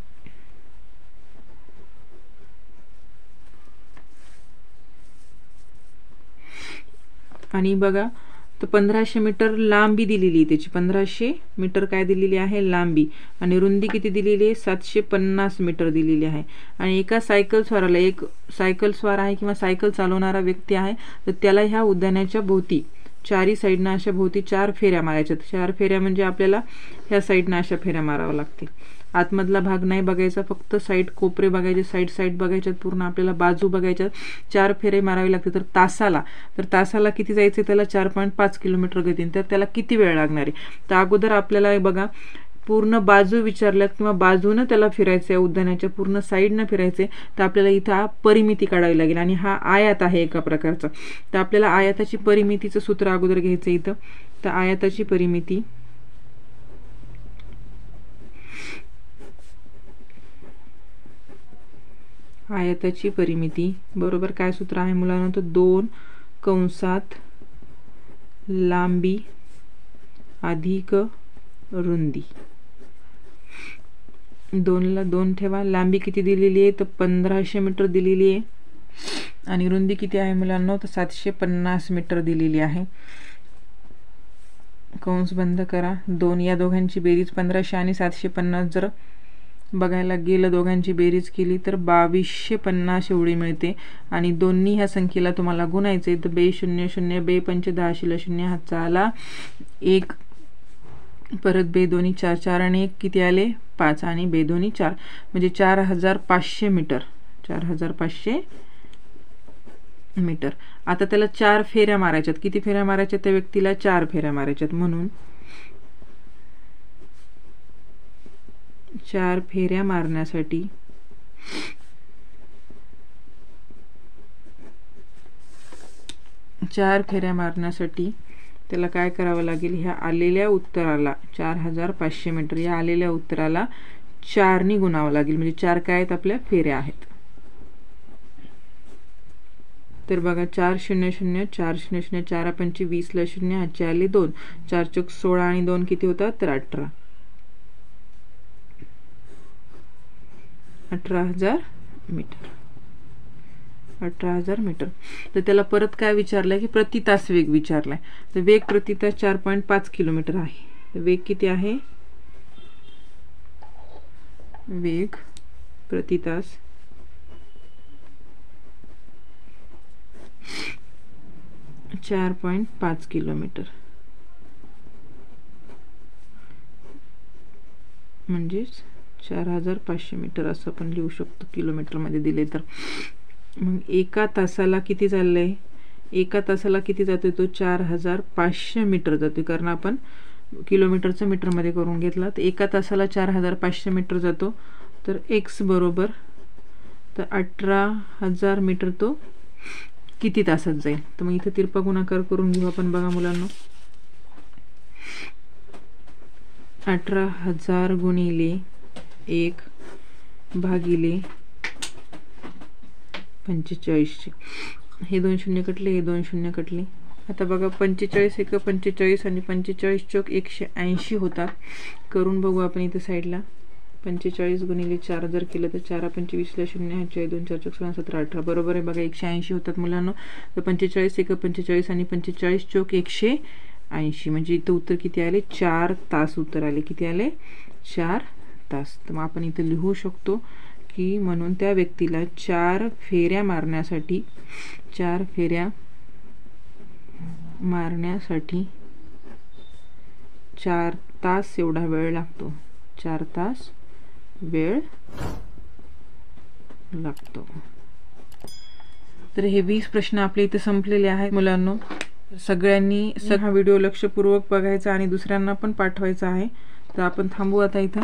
आणि बघा तर 1500 मीटर लांबी दिलेली आहे त्याची. 1500 मीटर काय दिलेली आहे? लांबी. आणि रुंदी किती दिलेली आहे? 750 मीटर दिलेली आहे. आणि एका सायकल स्वाराला, एक सायकल स्वार आहे किंवा सायकल चालवणारा व्यक्ती आहे, तर त्याला ह्या उद्यानाच्या भोवती चारी साईडनं अशा भोवती 4 फेऱ्या मारायच्यात. 4 फेऱ्या म्हणजे आपल्याला ह्या साईडनं अशा फेऱ्या माराव्या लागतील. आतमधला भाग नाही बघायचा, फक्त साईड कोपरे बघायचे, साईड बघायच्यात, पूर्ण आपल्याला बाजू बघायच्यात. 4 फेरे मारावे लागते. तर तासाला किती जायचं? त्याला 4.5 किलोमीटर गतीने. तर त्याला किती वेळ लागणार आहे? तर अगोदर आपल्याला बघा पूर्ण बाजू विचारल्यात किंवा बाजूनं त्याला फिरायचं आहे, उद्यानाच्या पूर्ण साईडनं फिरायचं आहे, तर आपल्याला इथं परिमिती काढावी लागेल. आणि हा आयात आहे एका प्रकारचा. तर आपल्याला आयाताची परिमितीचं सूत्र अगोदर घ्यायचं इथं. तर आयाताची परिमिती आयताची परिमिती बरोबर काय सूत्र आहे मुलांना, तर 2 कंसात लांबी अधिक रुंदी. 2 ला 2 ठेवा. लांबी किती दिलेली आहे, तर 1500 मीटर दिलेली आहे आणि रुंदी किती आहे मुलांना, तर 750 मीटर दिलेली आहे. कंस बंद करा. 2 या दोघांची बेरीज 1500 आणि 750 जर बघायला गेलं, दोघांची बेरीज केली तर 2250 एवढी मिळते. आणि दोन्ही ह्या संख्येला तुम्हाला गुणायचे, तर बे 0 0 बे 5 10 0 हातचा आला 1, परत बे दोन्ही 4 4 आणि 1 किती आले 5 आणि बे दोन्ही 4 म्हणजे 4500 मीटर. 4500 मीटर. आता त्याला 4 फेऱ्या मारायच्यात. किती फेऱ्या मारायच्यात त्या व्यक्तीला, 4 फेऱ्या मारायच्यात. म्हणून 4 फेऱ्या मारण्यासाठी त्याला काय करावं लागेल, ह्या आलेल्या उत्तराला 4500 मीटर या आलेल्या उत्तराला 4 ने गुणावं लागेल. म्हणजे 4 काय आहेत आपल्या फेऱ्या आहेत. तर बघा 4 0 0 4 0 0 4 5 20 ला 0 हातचे आले 2, 4 चौक 16 आणि 2 किती होतात, तर 18,000 मीटर. 18,000 मीटर. तर त्याला परत काय विचारलंय की प्रति तास वेग विचारलाय. तर वेग प्रति तास 4.5 किलोमीटर आहे. तर वेग किती आहे, वेग प्रति तास 4.5 किलोमीटर. म्हणजेच 4500 मीटर असं आपण लिहू शकतो किलोमीटरमध्ये दिले तर. मग एका तासाला किती चाललंय, एका तासाला किती जातोय, तो 4500 मीटर जातोय. कारण आपण किलोमीटरचं मीटरमध्ये करून घेतला. तर एका तासाला 4500 मीटर जातो. तर एक्स बरोबर तर 18,000 मीटर तो किती तासात जाईल. तर मग इथे तिरपा गुणाकार करून घेऊ आपण. बघा मुलांना 18,000 गुणिले 1 भागिले 45. हे 2 शून्य कटले, हे 2 शून्य कटले. आता बघा 45 1 45 आणि 45 चौक 180 होतात. करून बघू आपण इथे साईडला. 45 गुणिले 4 जर केलं तर 4 25 ला 0 हातचे 2 4 चौक 16 17 18 बरोबर आहे. बघा 180 होतात मुलांना. तर 45 1 45 आणि 45 चौक 180 म्हणजे इथं उत्तर किती आले, 4 तास उत्तर आले. किती आले, 4 तास. तर मग आपण इथे लिहू शकतो की म्हणून त्या व्यक्तीला 4 फेऱ्या मारण्यासाठी 4 तास एवढा वेळ लागतो. 4 तास वेळ लागतो. तर हे 20 प्रश्न आपले इथे संपलेले आहेत मुलांनो. सगळ्यांनी हा व्हिडिओ लक्षपूर्वक बघायचा आणि दुसऱ्यांना पण पाठवायचा आहे. तर आपण थांबू आता इथं.